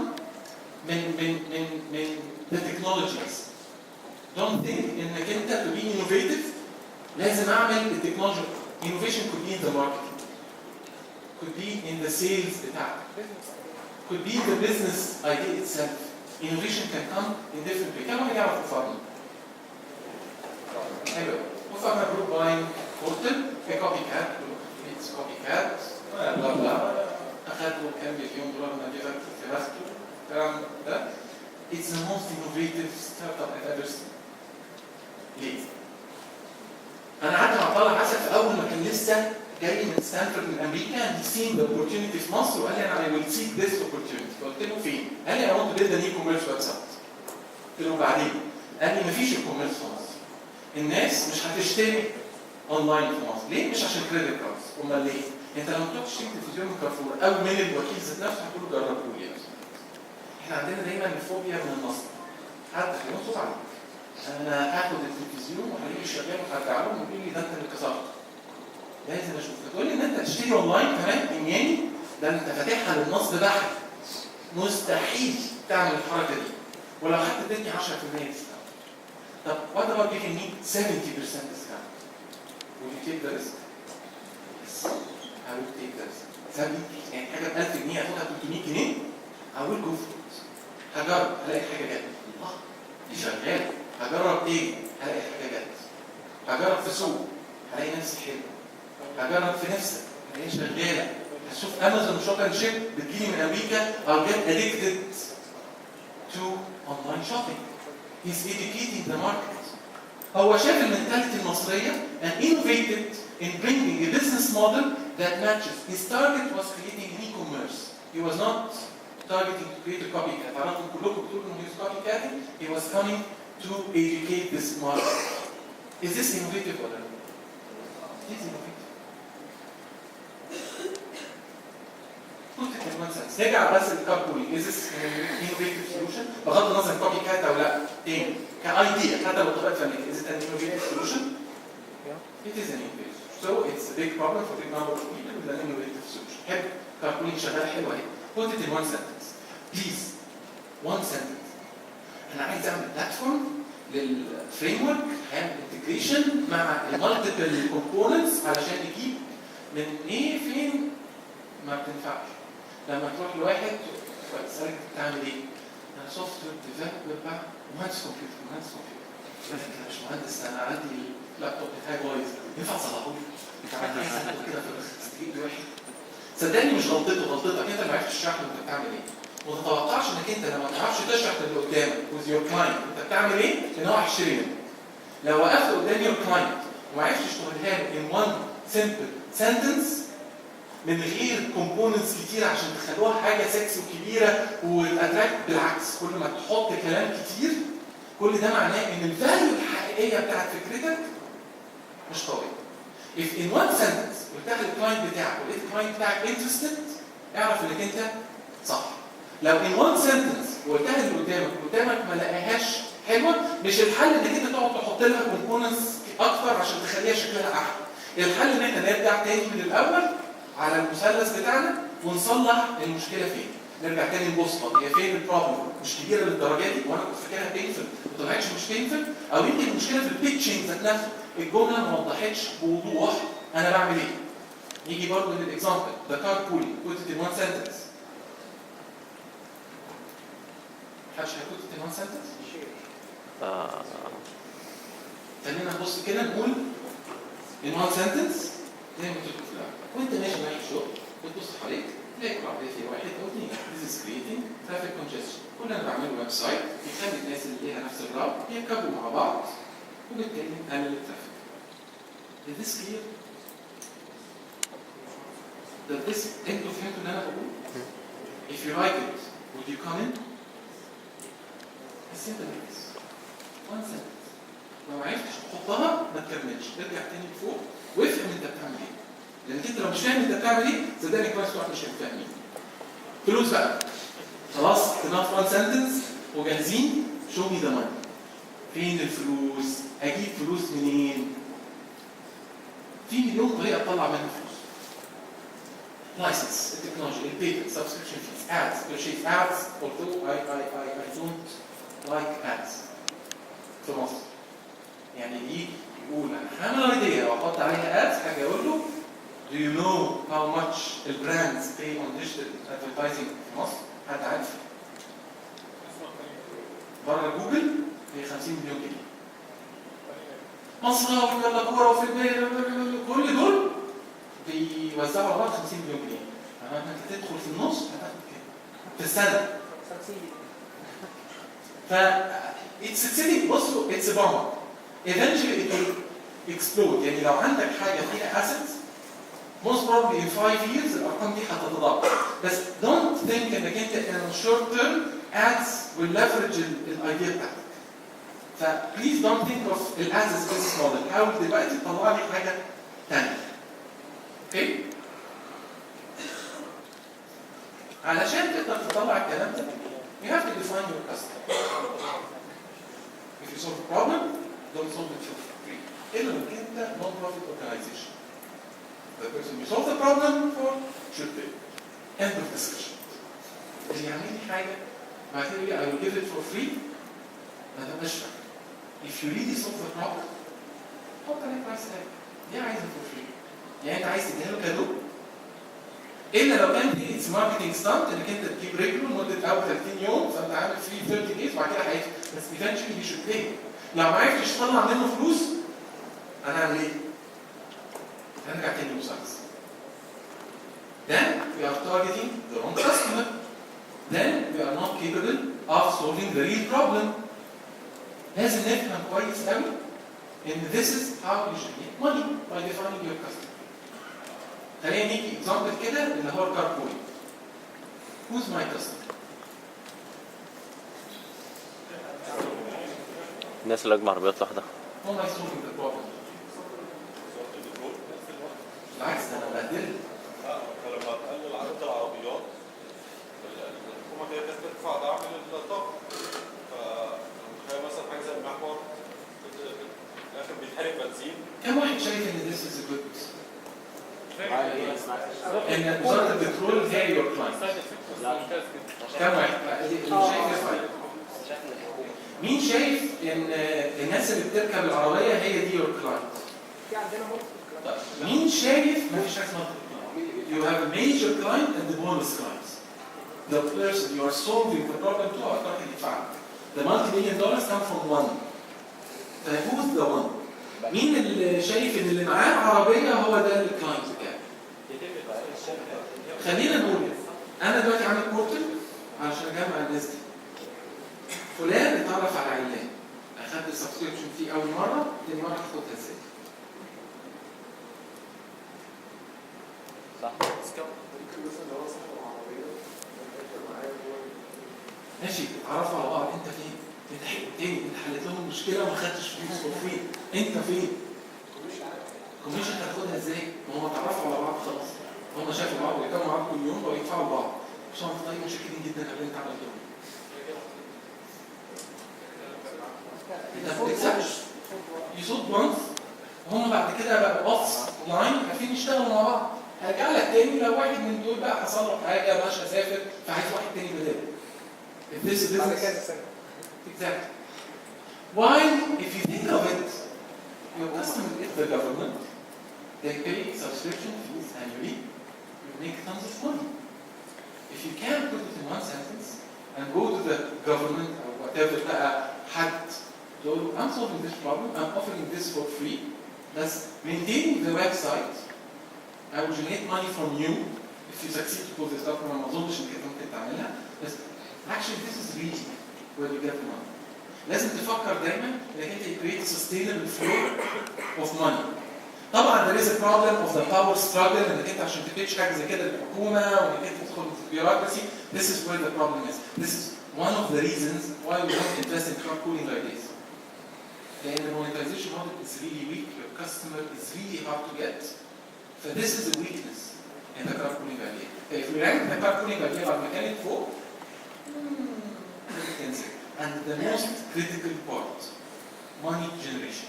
من the technologies. Don't think إنك أنت to be innovative لازم أعمل التكنولوجي. Innovation could be in the marketing, could be in the sales بتاعك, could be the business idea itself. Innovation can come in different ways. كم واحد يعرف CoFounder؟ حلو. CoFounder group buying portal في copy cat. It's copy cat. بلا بلا. أخذوا كم مليون دولار من جهة دراسته. الكلام ده. It's the most innovative startup I've ever seen. ليه؟ أنا قعدت مع طلع عسل في أول ما كان لسه جاي من ستانفورد من امريكا and seen the opportunity في مصر وقال لي انا I will seek this opportunity. فقلت له فين؟ قال لي I want to build an e-commerce website. قلت له بعدين؟ قال لي مفيش e-commerce في مصر. الناس مش هتشتري اونلاين في مصر، ليه؟ مش عشان كريدت كاردز، امال ليه؟ انت لما تروح تشتري تلفزيون من كارفور او من الوكيل ذات نفسه هتقول له جربوه لي. احنا عندنا دايما الفوبيا من النصب. حد هينصب عليك. انا هاخد التلفزيون وهلاقيه شغال وهرجع له ويقول لي ده انت اللي كسرته. لازم اشوف. تقول لي ان انت تشتري اونلاين كمان مجاني ده انت فاتحها للنصب بحت. مستحيل تعمل الحركه دي. ولو خدت اديتني 10% ديسكاونت. طب what about giving me 70% discount? Will you take the risk? Yes. I will take the risk. 70 يعني حاجه ب 1000 جنيه هاخدها 300 جنيه I will go for it. هجرب هلاقي حاجه جت. الله دي شغاله. هجرب ايه؟ هلاقي حاجه جت. هجرب في سوق هلاقي نفسي حلو. هجرب في نفسك هلاقيها شغاله. هشوف امازون شوب اند شيب بتجيلي من امريكا I'll get addicted to online shopping. He's educating the market. هو شاف المنتاليتي المصريه and innovated in bringing a business model that matches. His target was creating an e-commerce. He was not targeting to create a copycat. عرفتوا كلكم بتقولوا انه he's copycatting. He was coming to educate this market. Is this innovative or not? It is innovative. Put it in one sense. نرجع بس للكاربولينج. Is this an innovative solution؟ بغض النظر كوبي كات او لا. تاني كايديا حتى لو طبقت فنيه. Is it an innovative solution? It is an innovative. So it's a big problem for a big number of people with an innovative solution. حلو. كاربولينج شغال حلو اهي. Put it in one sentence. Please. One sentence. انا عايز اعمل بلاتفورم للفريم ورك هعمل انتجريشن مع المالتيبل كومبوننتس علشان يجيب من ايه فين ما بتنفعش. لما تروح لواحد وتسالك بتعمل ايه؟ انا سوفت وير ديفلوبر بقى مهندس كمبيوتر انا مش مهندس انا عندي اللابتوب بتاعي بايظ ينفع تصلحه لي؟ انت عملت ايه كده في واحد صدقني مش غلطتك انت ما عرفتش تشرح له انت بتعمل ايه. وما تتوقعش انك انت لما ما تعرفش تشرح للي قدامك with your client انت بتعمل ايه؟ ان هو هيشتري منك. لو وقفت قدام your client وما عرفتش تقولها له in one simple sentence من غير كومبوننتس كتير عشان تخلوها حاجه سكسي وكبيره وتاتراكت، بالعكس كل ما تحط كلام كتير كل ده معناه ان الفاليو الحقيقيه بتاعت فكرتك مش قويه. if in one sentence قلتها للكلاينت بتاعك ولقيت الكلاينت بتاعك interested اعرف انك انت صح. لو in one sentence وقلتها اللي قدامك ما لقاهاش حلوه مش الحل انك انت تقعد تحط لها كومبوننتس اكتر عشان تخليها شكلها احلى. الحل ان احنا نرجع تاني من الاول على المثلث بتاعنا ونصلح المشكله فين. نرجع تاني نبص طب هي فين البروبلم؟ مش كبيره للدرجه دي وانا كنت فاكرها بينفل ما طلعتش مش بينفل، او يمكن المشكله في البيتشنج ذات نفسه الجمله ما وضحتش بوضوح انا بعمل ايه. نيجي برضه للاكزامبل ذا كار بولينج put it in one sentence. محدش هيكون it in one sentence؟ خلينا نبص كده نقول in one sentence زي ما قلت لكم وانت ماشي معاك الشغل بتبص حواليك تلاقي كل عربيه فيها واحد او اثنين. This is creating traffic congestion. كل اللي انا بعمله ويب سايت يخلي الناس اللي ليها نفس الراوت يركبوا مع بعض وبالتالي نقلل الترافيك. Is this clear؟ Does this انتوا فهمتوا اللي انا بقوله؟ If you like it, would you come in؟ It's simple like this. One sentence. لو ما عرفتش تحطها ما تكملش، ترجع تاني لفوق وافهم انت بتعمل ايه. لانك انت لو مش فاهم انت بتعمل ايه صدقني كويس واحد مش فاهمين. فلوس بقى. خلاص enough one sentence وجاهزين. show me the money. فين الفلوس؟ اجيب فلوس منين؟ في مليون طريقه اطلع منها فلوس. لايسنس، التكنولوجي، البيتنت، سبسكريبشن فيز، ادز، purchase ads although I don't like ads في مصر. يعني يجي يقول انا هعمل ايديا واحط عليها ادز حاجه اقول له Do you know how much the brands pay on digital advertising في مصر؟ حد عارف؟ بره جوجل هي 50 مليون جنيه. مصراوي ولا كوره وفي البيت كل دول بيوزعوا على بعض 50 مليون جنيه. انت تدخل في النص هتاخد كام؟ في السنه. 50. ف it's sitting بصوا it's a bomb. Eventually it will explode. يعني لو عندك حاجه فيها assets most probably in 5 years الارقام دي هتتضاعف. بس don't think انك انت in short term ads will leverage الايديا بتاعتك. ف please don't think of الads as business model. حاول دلوقتي تطلع لي حاجه ثانيه. اوكي؟ علشان تقدر تطلع الكلام ده you have to define your customer. If you solve a problem, don't solve it for free. إلا لو أنت non-profit organization. The person you solve the problem for should pay. End of discussion. اللي يعمل لي حاجة بعد كده I will give it for free ما تبقاش فاهم. If you really solve the problem حط عليه price tag. ليه عايزه for free؟ يعني أنت عايز تديها له كادو؟ إلا لو كان دي اتس ماركتنج ستانت انك انت تجيب رجله لمده اول 30 يوم فانت عامل فيه 30 دايز وبعد كده هيدفع بس ايفنشولي هي شود باي. لو ما عرفتش تطلع منه فلوس هنعمل ايه؟ هنرجع تاني للمسلسل. Then we are targeting the wrong customer. Then we are not capable of solving the real problem. لازم نفهم كويس قوي ان this is how you should make money by defining your customer. خلينا نيجي اكزامبل كده اللي هو الكاربولينج. Who's my customer? الناس اللي اجمع عربيات لوحدها. هم يسولوا البروبلم. بالعكس ده انا بهدلت. فلما تقلل عدد العربيات الحكومه كده تدفع دعم للطاقه. فتخيل مثلا حاجه زي المحور في الاخر بيتحرق بنزين. كم واحد شايف ان this is a good ان وزاره البترول هي your client؟ كم واحد؟ اللي شايف يرفع. مين شايف ان الناس اللي بتركب العربيه هي دي your client؟ في عندنا ممكن. مين شايف ما فيش حاجه اسمها you have a major client and the bonus clients. The person you are solving the problem to are going to يدفع. The multi-million come from one. who's the one؟ مين اللي شايف ان اللي معاه عربيه هو ده الكلاينت بتاعي؟ خلينا نقول انا دلوقتي عامل بورتل علشان اجمع الناس دي. فلان اتعرف على علان، اخدت السبسكريبشن فيه اول مره، تاني مره هاخدها ازاي؟ صح. ماشي اتعرفوا على بعض، انت فين؟ انت تاني انت حلت لهم مشكله وما خدتش فلوس وفين؟ انت فين؟ كوميشن هتاخدها ازاي؟ ما هم اتعرفوا على بعض خلاص. هم شافوا بعض ويكونوا مع بعض كل يوم بقوا يدفعوا لبعض. عشان طيب مشاكلين جدا قبل انت عملتهم. انت ما بتكسبش. يصوت وانس وهم بعد كده بقوا اوف لاين عارفين يشتغلوا مع بعض. هرجع لك تاني لو واحد من دول بقى حصل له حاجه مش هسافر فعايز واحد تاني بداله. If this is business. Exactly. Why, if you think of it, your customer is the government. They pay subscription fees annually. You make tons of money. If you can't put it in one sentence and go to the government or whatever حد تقول I'm solving this problem, I'm offering this for free. That's maintaining the website. I will generate money from you if you succeed to pull this up. ما اظنش انك ممكن تعملها. بس actually this is really where you get the money. لازم تفكر دايما انك انت create a sustainable flow of money. طبعا there is a problem of the power struggle انك انت عشان تبيتش حاجه زي كده للحكومه وانك انت تدخل في bureaucracy. This is where the problem is. This is one of the reasons why we don't invest in crowd pooling like this. لان the monetization model is really weak. Your customer is really hard to get. So this is a weakness in the crowd pooling idea. If we rank the crowd pooling idea by mechanic fog, and the most critical part, money generation.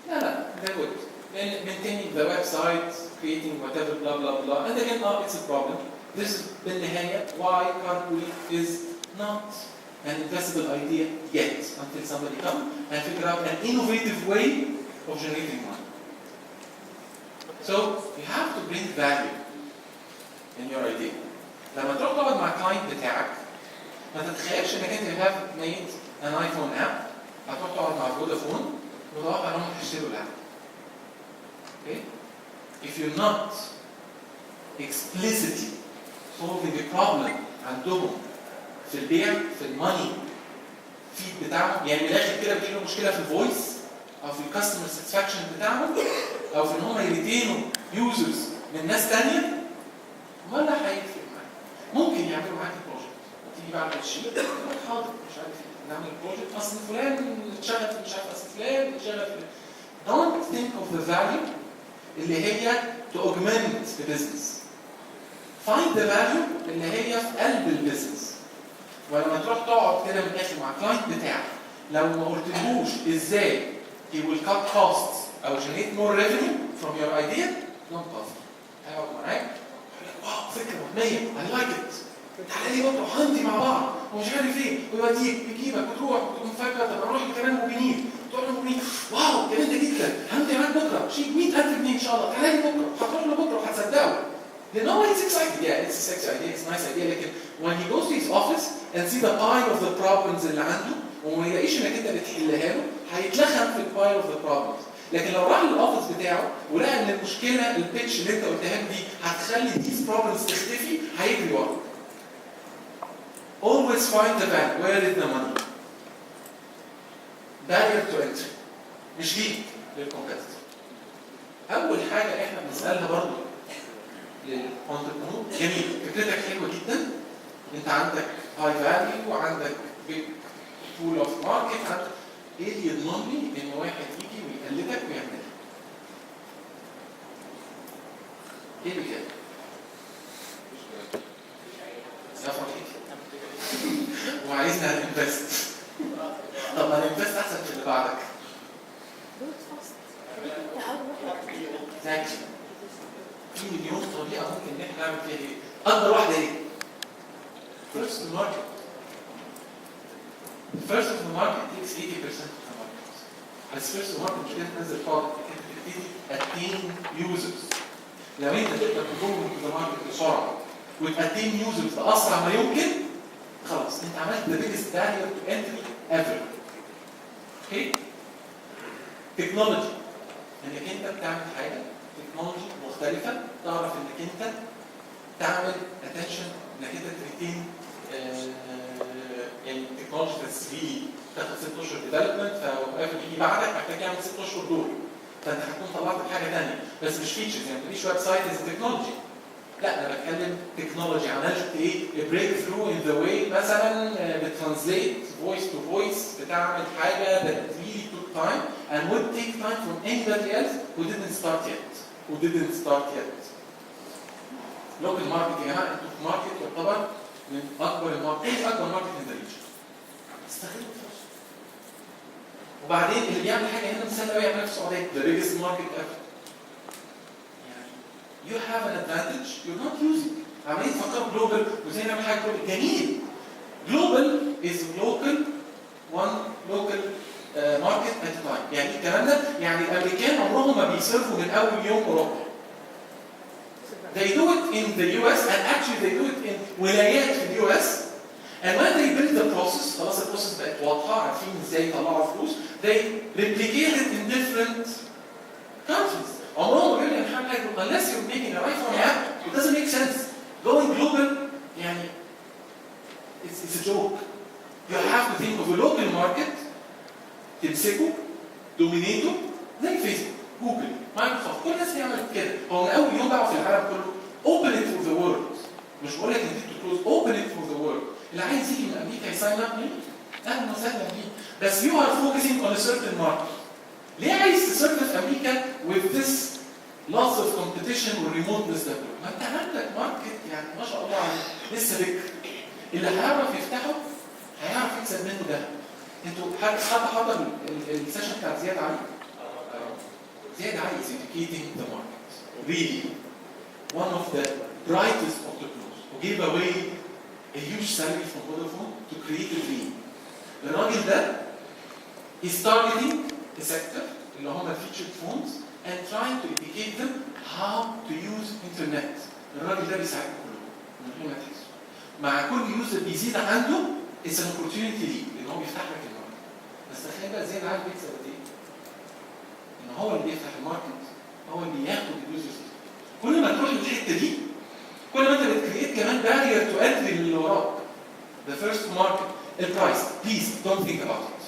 No, they would. Then maintaining the website, creating whatever, blah, blah, blah. And again, it's a problem. This is بالنهاية why carpooling is not an investable idea yet until somebody comes and figure out an innovative way of generating money. So you have to bring value in your idea. لما تروح تقعد مع الكلاينت بتاعك ما تتخيلش انك انت have made an iPhone app هتروح تقعد مع فودافون وتوقع انهم هيشتروا الاب. Okay? If you're not explicitly solving a problem عندهم في البيع في الماني فيد بتاعهم، يعني من الاخر كده بتجيله مشكله في الفويس او في الكاستمر ساتسفاكشن بتاعهم او في ان هم يريتينوا يوزرز من ناس ثانيه، ولا هيفرق معاك. ممكن يعملوا معاك البروجكت تيجي بعد الشيء حاضر مش عارف ايه نعمل البروجكت اصل فلان اتشغل في مش عارف اصل فلان اتشغل في. Don't think of the value اللي هي to augment the business. Find the value اللي هي في قلب البيزنس. ولما تروح تقعد كده من الاخر مع الكلاينت بتاعك لو ما قلتلهوش ازاي he will cut costs او generate more revenue from your idea, don't bother. هيقعد معاك يقول لك واو فكره وهميه I like it. تعالى لي بكره هندي مع بعض ومش عارف ايه ويوديك ويجيبك وتروح وتقوم فاكره طب اروح كمان موبينين تقول له موبينين واو كمان ده جدا هندي معاك بكره شيك 100,000 جنيه ان شاء الله تعالى لي بكره هتروح له بكره وهتصدقه. You know it's exciting. Yeah, it's a sexy idea, it's a nice idea. لكن when he goes to his office and see the pile of the problems اللي عنده وما يلاقيش انك انت بتحلها له هيتلخم في البايل of the problems. لكن لو راح للاوفيس بتاعه ولقى ان المشكله البيتش اللي انت قلتها له دي هتخلي these problems تختفي هيجري وراك. Always find the value. Where is the money? Barrier to entry. مش ليك للكومبيتيتور. اول حاجه احنا بنسالها برضه للانتربرنور. جميل، فكرتك حلوه جدا، انت عندك هاي فاليو وعندك بيج بول اوف ماركت، ايه اللي يضمن لي ان واحد يجي ويقلدك ويعملها؟ ايه اللي كده؟ يا فرحتي وعايزنا ننفست. طب ما ننفست احسن في اللي بعدك. exactly. في مليون طريقه ممكن ان احنا نعمل فيها ايه؟ اكبر واحده ايه؟ first to market. first of the market takes 80% of the market. بس first to market مش كده تنزل product، انت بتبتدي attain users. لو انت تقدر تكون في الماركت بسرعه وتاتين يوزرز باسرع ما يمكن، خلاص انت عملت the biggest barrier to entry ever. اوكي؟ تكنولوجي، انك انت بتعمل حاجه تكنولوجي مختلفه، تعرف انك انت تعمل اتنشن، انك انت تريتين يعني تكنولوجي تسويق تاخد 6 اشهر ديفلوبمنت، فوقف يجي بعدك محتاج يعمل 6 اشهر دول، فانت هتكون طلعت حاجه ثانيه بس مش فيتشرز. يعني مفيش ويب سايت از تكنولوجي، لا انا بتكلم تكنولوجي، عملت ايه؟ بريك ثرو ان ذا واي، مثلا بترانسليت فويس تو فويس، بتعمل حاجه that really took time and would take time from anybody else who didn't start yet. لوكال ماركت يا جماعه، انتوا في ماركت يعتبر من اكبر الماركت، ايه اكبر ماركت ان ذا ريجن. استغلوا الفرصه. وبعدين اللي بيعمل حاجه هنا مثال قوي يعملها في السعوديه، the biggest market ever. You have an advantage you're not using. عمالين تفكروا جلوبال وازاي نعمل حاجه جلوبال. جميل. جلوبال is local one local market at a time. يعني ايه الكلام ده؟ يعني الامريكان عمرهم ما بيصرفوا من اول يوم اوروبا. They do it in the US and actually they do it in ولايات في اليو اس. And when they build the process، خلاص البروسيس بقت واضحه، عارفين ازاي يطلعوا فلوس، they replicate it in different countries. عمرهم ما بيقولوا هنعمل حاجه unless you're making a right from app it doesn't make sense. Going global يعني it's a joke. You have to think of a local market تمسكه دومينيته زي فيسبوك، جوجل، مايكروسوفت، كل الناس بيعملوا كده. هو من اول يوم بقى في العالم كله open it for the world. مش بقول لك انت تكلوز، open it for the world. اللي عايز يجي من امريكا يساين اب ليه؟ اهلا وسهلا بيه. بس you are focusing on a certain market. ليه عايز تسيرف في امريكا with this lots of competition والremoteness ده كله؟ ما انت عندك ماركت يعني ما شاء الله عليه لسه بكر. اللي هيعرف يفتحه هيعرف يكسب منه ده. انتوا حد حضر السيشن بتاع زياد علي؟ زياد علي is educating the market. Really one of the brightest entrepreneurs who gave away a huge salary from Vodafone to create a dream. الراجل ده is targeting a sector اللي هم featured phones and trying to educate them how to use internet. الراجل ده بيساعدكم كلكم من غير ما تحسوا. مع كل يوزر بيزيد عنده it's an opportunity ليه، لان هو بيفتح لك الماركت. بس تخيل بقى زي العالم بيكسب قد ايه؟ ان هو اللي بيفتح الماركت، هو اللي ياخد اليوزرز. كل ما تروح للحته دي كل ما انت بتكريت كمان barrier to entry اللي وراك. The first market البرايس please don't think about it.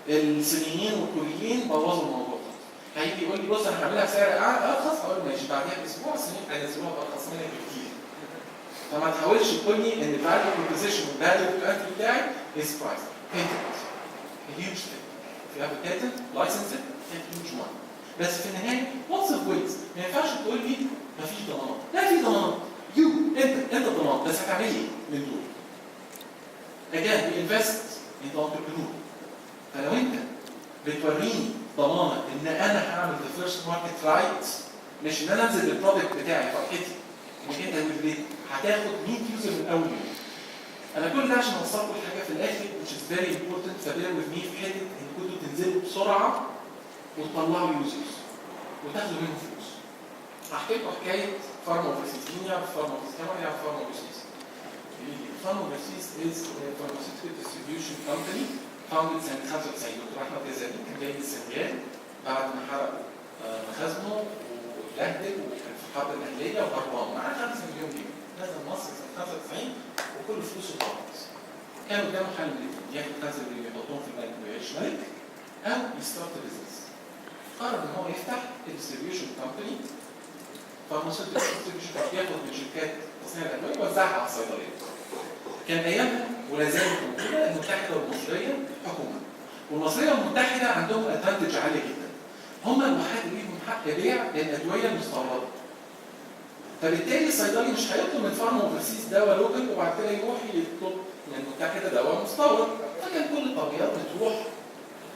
الصينيين والكوريين بوظوا الموضوع ده. هيجي يقول لي بص انا هعملها بسعر ارخص، اقول له ماشي، بعديها باسبوع الصينيين هينزلوها بارخص منك بكتير. فما تحاولش تقول لي ان الفاليو بروبوزيشن والفاليو تو انتري بتاعي از برايس. patent a huge thing. If you have a patent license it and huge money. بس في النهايه lots of ways. ما ينفعش تقول لي مفيش ضمانات. لا في ضمانات. انت ضمان، بس هتعمل ايه من دول؟ Again we invest in the entrepreneur. فلو انت بتوريني ضمانه ان انا هعمل the first market right، مش ان انا انزل بالبرودكت بتاعي فرحتي انك انت هتاخد 100 يوزر من اول يوم. انا كل ده عشان اوصل لكم حاجه في الاخر which is very important. فبير with me في حته ان كنتوا تنزلوا بسرعه وتطلعوا يوزرز وتاخدوا منهم فلوس. هحكي لكم حكايه فارما اوفرسيز. مين يعرف فارما اوفرسيز؟ كمان يعرف فارما اوفرسيز؟ فارما اوفرسيز is a pharmaceutical distribution company founded سنه 95. دكتور احمد جزالي كان جاي من السنغال بعد ما حرقوا مخازنه واتبهدل وكان في الحرب الاهليه وهربان معاه 5 مليون جنيه. نزل مصر سنه 95 وكل فلوسه ضاعت. كان قدامه حل من الاثنين، ياخد 5 مليون يحطهم في البنك ويعيش ملك، او يستارت بزنس. قرر ان هو يفتح ديستريبيوشن كومباني فارماسيوتيكال ديستريبيوشن كان بياخد من شركات تصنيع الادويه ويوزعها على الصيدليات. كان ايامها ولا زالت موجوده المتحده والمصريه حكومه. والمصريه والمتحده عندهم ادفانتج عاليه جدا. هم الوحيد اللي ليهم حق بيع الادويه المستورده. فبالتالي الصيدلي مش هيطلب من فارما اوفرسيز دواء لوكال وبعد كده يروح يطلب من المتحده دواء مستورد. فكان كل الطلبيات بتروح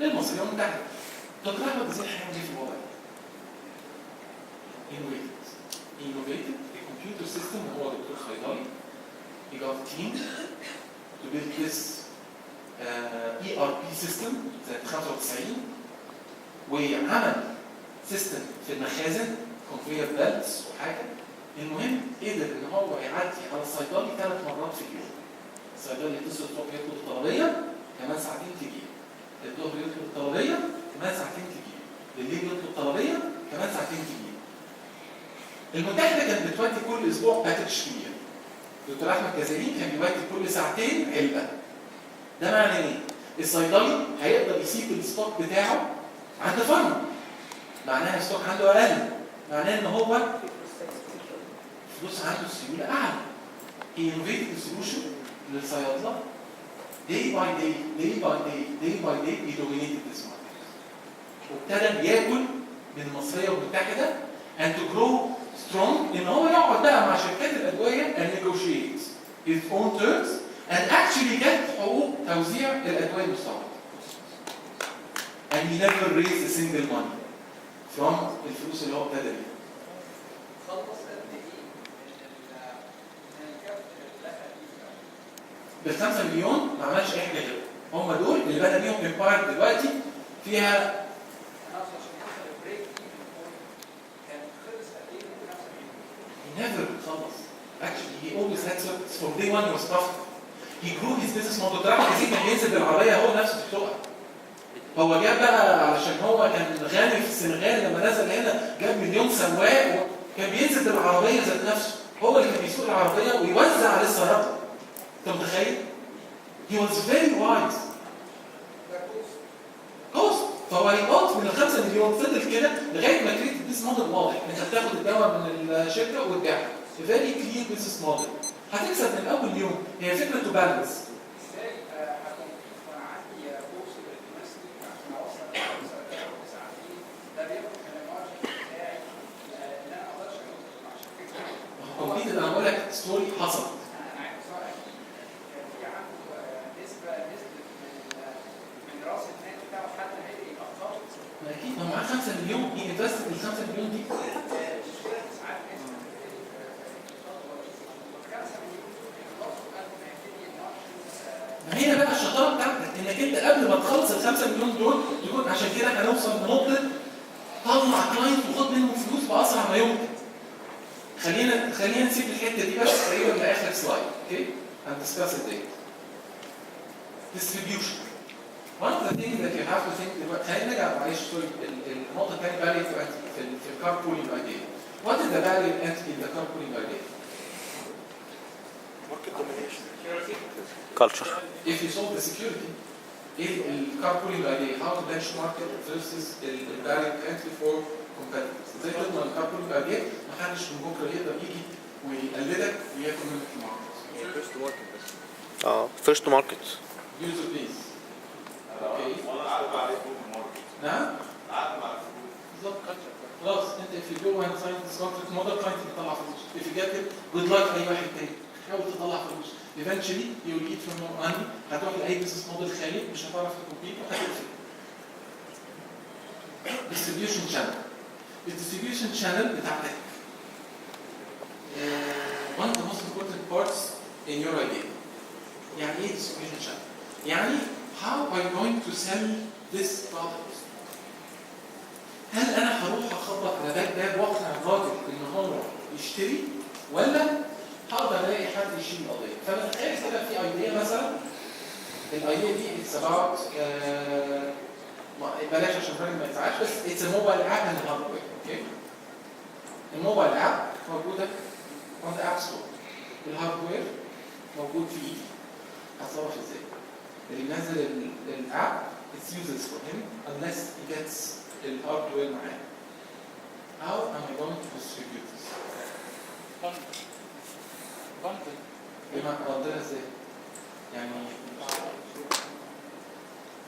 للمصريه والمتحده. دكتور احمد ازاي هيعمل ايه في الوضع ده؟ innovated a computer system. هو دكتور صيدلي. He got a team to build this ERP system سنة 95 وعمل سيستم في المخازن conveyor belts وحاجه. المهم قدر ان هو يعدي على الصيدلي 3 مرات في اليوم. الصيدلي يتصل الصبح يطلب الطلبيه كمان ساعتين تجي. الظهر يطلب الطلبيه كمان ساعتين تجي. بالليل يطلب الطلبيه كمان ساعتين تجي. المتحده كانت بتودي كل اسبوع باكج كبير. دكتور احمد جزائري كان بيودي كل ساعتين علبه. ده معناه ايه؟ الصيدلي هيقدر يسيب الستوك بتاعه عند فارما. معناها الستوك عنده اقل. معناه ان هو فلوس عنده السيوله اعلى. He innovated the solution للصيادله. Day by day he dominated this market. وابتدى ياكل من المصريه والمتحده and to grow strong ان هو يقعد بقى مع شركات الادويه and negotiate his own terms and actually get حقوق توزيع الادويه المستورده. And he never raised a single money from الفلوس اللي هو ابتدى بيها. بال5 مليون ما عملش اي حاجه غيره. هم دول اللي بنى بيهم امباير دلوقتي فيها. He never خلص. Actually he always had surplus from day one. He was profitable. He grew his business model. تراح كتير كان بينزل بالعربيه هو نفسه يسوقها. هو جاب بقى علشان هو كان غني في السنغال لما نزل هنا جاب 1,000,000 سواق وكان بينزل بالعربيه ذات نفسه. هو اللي كان بيسوق العربيه ويوزع على السيارات. انت متخيل؟ He was very wise. كوست. فهو هيقط من ال5 مليون فضل كده لغايه ما كريت البيزنس موديل واضح. انت بتاخد الدواء من الشركه وتبيعها. very clear business model. هتكسب من اول يوم. هي فكره تو بالانس. ازاي هكمبيت وانا عندي كورس باليونيفرستي عشان اوصل ل 9 ده بياخد من المارجن بتاعي ان انا ما اقدرش اوصل مع شركه. كومبيت انا بقول لك ستوري حصلت. انا عارف صح كان في عنده نسبه من راس المال بتاعه حد هيقدر يبقى قابض. ما اكيد ما معاه 5 مليون. هي انفست ال5 مليون دي. ما هي بقى الشطاره بتاعتك انك انت قبل ما تخلص ال5 مليون دول تكون. عشان كده هنوصل لنقطه طلع كلاينت وخد منهم فلوس باسرع ما يمكن. خلينا نسيب الحته دي بس تقريبا لاخر سلايد. اوكي؟ هندسكاس ازاي. distribution. One of the things that you have to think about. خلينا نرجع معلش سوري النقطه الثانيه بقى في الكار بولينج ايديا. What is the value of entity in the car pooling idea? Market domination. culture. If you solve the security, الكار بولينج ايديا how to benchmark it versus the value of entry for competitors. ازاي تضمن الكار بولينج ايديا ما حدش من بكره يقدر يجي ويقلدك وياكل منك الماركت. first to market. User base. اوكي. وانا قاعد مع الفلوس الماركت. نعم؟ قاعد مع الفلوس. بالظبط. خلاص انت if you go and sign this contract model client بيطلع فلوس. If you get it good luck اي واحد تاني. حاول تطلع فلوس. Eventually you will eat from your money. هتروح لاي بزنس موديل خالي مش هتعرف تكمبيت وهتقفل. Distribution channel. الديستريبيوشن channel بتاعتك. One of the most important parts in your idea. يعني ايه distribution channel؟ يعني how are you going to sell this product؟ هل انا هروح اخبط على باب واقنع الراجل ان هو يشتري ولا هقدر الاقي حد يشيل القضيه؟ فبنتخيل كده في ايديا مثلا الايديا دي اتس اباوت بلاش عشان الراجل ما يزعلش بس اتس موبايل اب اند هاردوير. اوكي؟ الموبايل اب موجوده on the app store. الهاردوير موجود في ايدي. هتصرف ازاي؟ اللي ينزل الاب it's useless for him unless he gets الهاردوير معاه. how am I going to distribute this؟ بما قدرها ازاي؟ يعني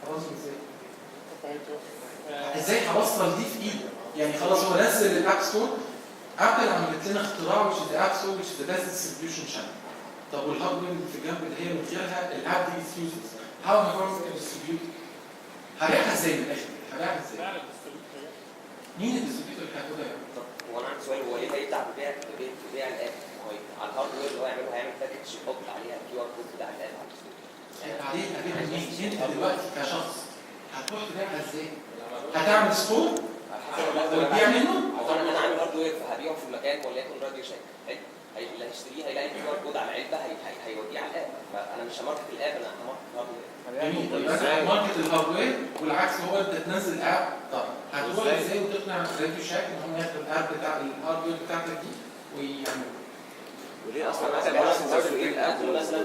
هوصل ازاي هوصل دي في ايده؟ يعني خلاص هو نزل الاب ستور، ابل عملت لنا اختراع which is the app store which is the best distribution channel. طب والهاردوير اللي في الجنب اللي هي من غيرها الاب دي بتفيوزز، how am I going to distribute؟ هبيعها ازاي من الاخر؟ هبيعها ازاي؟ مين الديستريبيوتور اللي هياخدها؟ طب هو انا عندي سؤال، هو ليه هيبدع ببيع الاب؟ هو على الهاردوير اللي هو يعمله هيعمل باكج يحط عليها الكيو ار كود بتاع الاب على السوق. بعدين هجيبها منين؟ انت دلوقتي كشخص هتروح تبيعها ازاي؟ هتعمل ستور وتبيع منه؟ هو انا عامل هاردوير فهبيعه في المكان وليكن راديو شاك، حلو؟ اللي هيشتريه هيلاقي الكيو ار كود على العلبه هيوديه على الاب، فانا مش هماركت الاب، انا هماركت الهاردوير. جميل، يبقى انت ماركت الهاردوير والعكس هو انت تنزل اب. طب هتروح ازاي وتقنع راديو شاك ان هم ياخدوا الاب بتاع الهاردوير بتاعتك دي ويعملوا؟ وليه اصلا مثلا الاب مثلا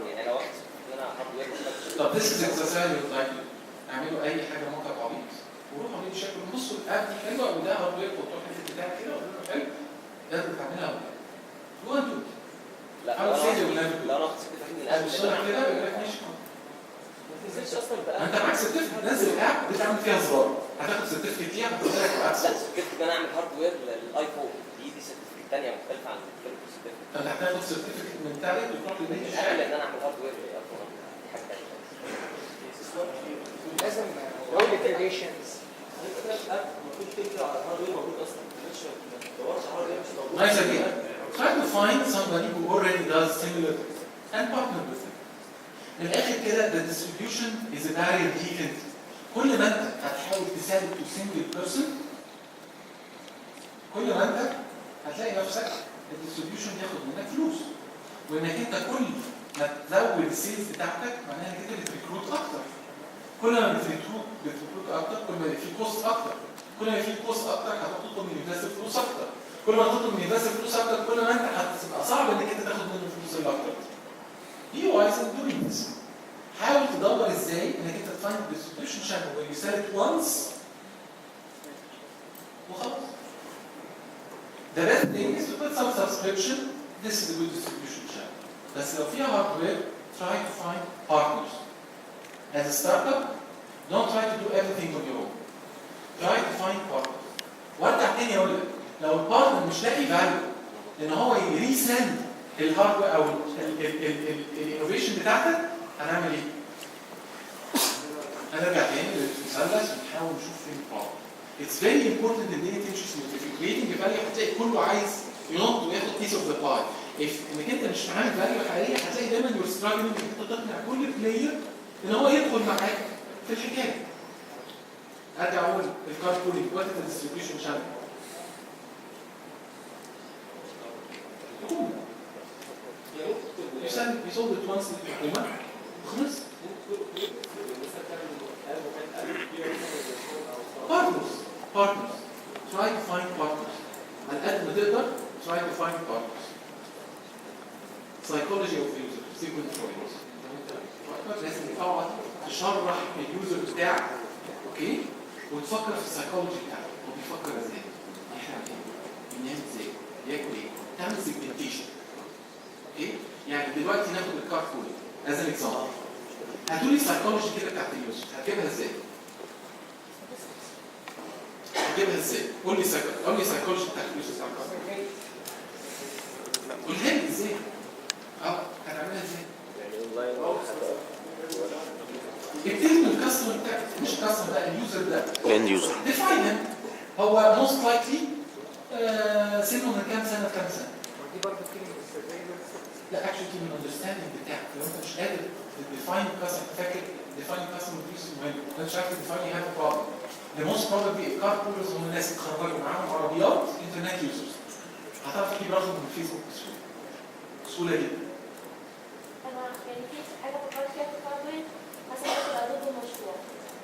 يعني لو واحد انا هاردوير طب this is exercise you'd like to اعملوا اي حاجه موقع عبيط وروحوا راديو شاك بصوا الاب دي حلوه وده هاردوير وتروح الحته بتاعك كده وقولوا له حلو تقدر تعملها ولا لا؟ هو انتوا لا حاول تسيدي ولا لا انا اقصد ان الاب بص لك كده يقول لك ماشي ما تنزلش اصلا بقى. انت معاك سيرتيفيكت، نزل الاب بتعمل فيها زرار هتاخد سيرتيفيكت فيها هتحط لك اب. لا سيرتيفيكت ان انا اعمل هاردوير للايفون دي سيرتيفيكت ثانيه مختلفه عن السيرتيفيكت. انت هتاخد سيرتيفيكت من تالت وتروح للبيت مش قابل ان انا اعمل هاردوير للايفون دي حاجه ثانيه. لازم رول كريديشنز. الاب المفروض تكتب على الهاردوير موجود اصلا، مش دورش على الهاردوير مش موجود. Nice idea. Try to find somebody who already does similar and partner with them. من الآخر كده the distribution is a barrier ليك انت. كل ما انت هتحاول تساعد to single person كل ما انت هتلاقي نفسك الديستريبيوشن ياخد منك فلوس. وانك انت كل ما تزود السيلز بتاعتك معناها انك انت بتريكروت اكتر. كل ما بتريكروت اكتر كل ما في كوست اكتر. كل ما في كوست اكتر هتطلب من الناس فلوس اكتر. كل ما تطلب من الناس فلوس اكتر كل ما انت هتبقى صعب انك انت تاخد منه الفلوس اللي اكتر. Be wise in doing this. حاول تدور ازاي انك انت تفايند distribution channel where you sell it once وخلاص. The best thing is to put some subscription. This is a good distribution channel. بس لو فيها hardware, try to find partners. As a startup, don't try to do everything on your own. Try to find partners. وارجع تاني اقول لك لو البارتنر مش لاقي فاليو ان هو يريسند الهاردوير او الانوفيشن بتاعتك هنعمل ايه؟ هنرجع تاني للمثلث ونحاول نشوف فين البروبلم. It's very important ان هي تمشي smooth. If you're creating a value هتلاقي كله عايز ينط وياخد piece of the pie. انك انت مش عامل فاليو حقيقيه هتلاقي دايما you're struggling انك انت تقنع كل بلاير ان هو يدخل معاك في الحكايه. ارجع اقول الكار بولينج وات از الديستريبيوشن شانل؟ يصوب التوانس للحكومه وخلص. partners. Try to find partners. على قد ما تقدر try to find partners. Psychology of user sequence choice. لازم تقعد تشرح اليوزر بتاعك اوكي وتفكر في السايكولوجي بتاعك هو بيفكر ازاي؟ بيحب ايه؟ بينام ازاي؟ بياكل ايه؟ تعمل سيجمنتيشن اوكي؟ يعني دلوقتي ناخد الكارت كولينج از ان اكزامبل. هاتوا لي السايكولوجي كده بتاعت اليوزر هتجيبها ازاي؟ هتجيبها ازاي؟ قول لي سايكولوجي بتاعت اليوزر بتاع الكارت. قولها لي ازاي؟ هتعملها ازاي؟ ابتدي من الكاستمر بتاعك مش الكاستمر ده اليوزر ده. الاند يوزر. define him. هو most likely سنه من كام سنه لكام سنه؟ دي برضه بتيجي من السيرفي. لا actually من understanding بتاعك لو انت مش قادر define الكاستمر فاكر define الكاستمر دي مهم انت مش عارف define you have a problem. the most probably car pullers هم الناس اللي اتخرجوا معاهم عربيات انترنت يوزرز. هتعرف تجيب رقم من الفيسبوك بسهوله جدا. انا يعني في حاجه فكرت فيها في الهاردوير مثلا تبقى ضد المشروع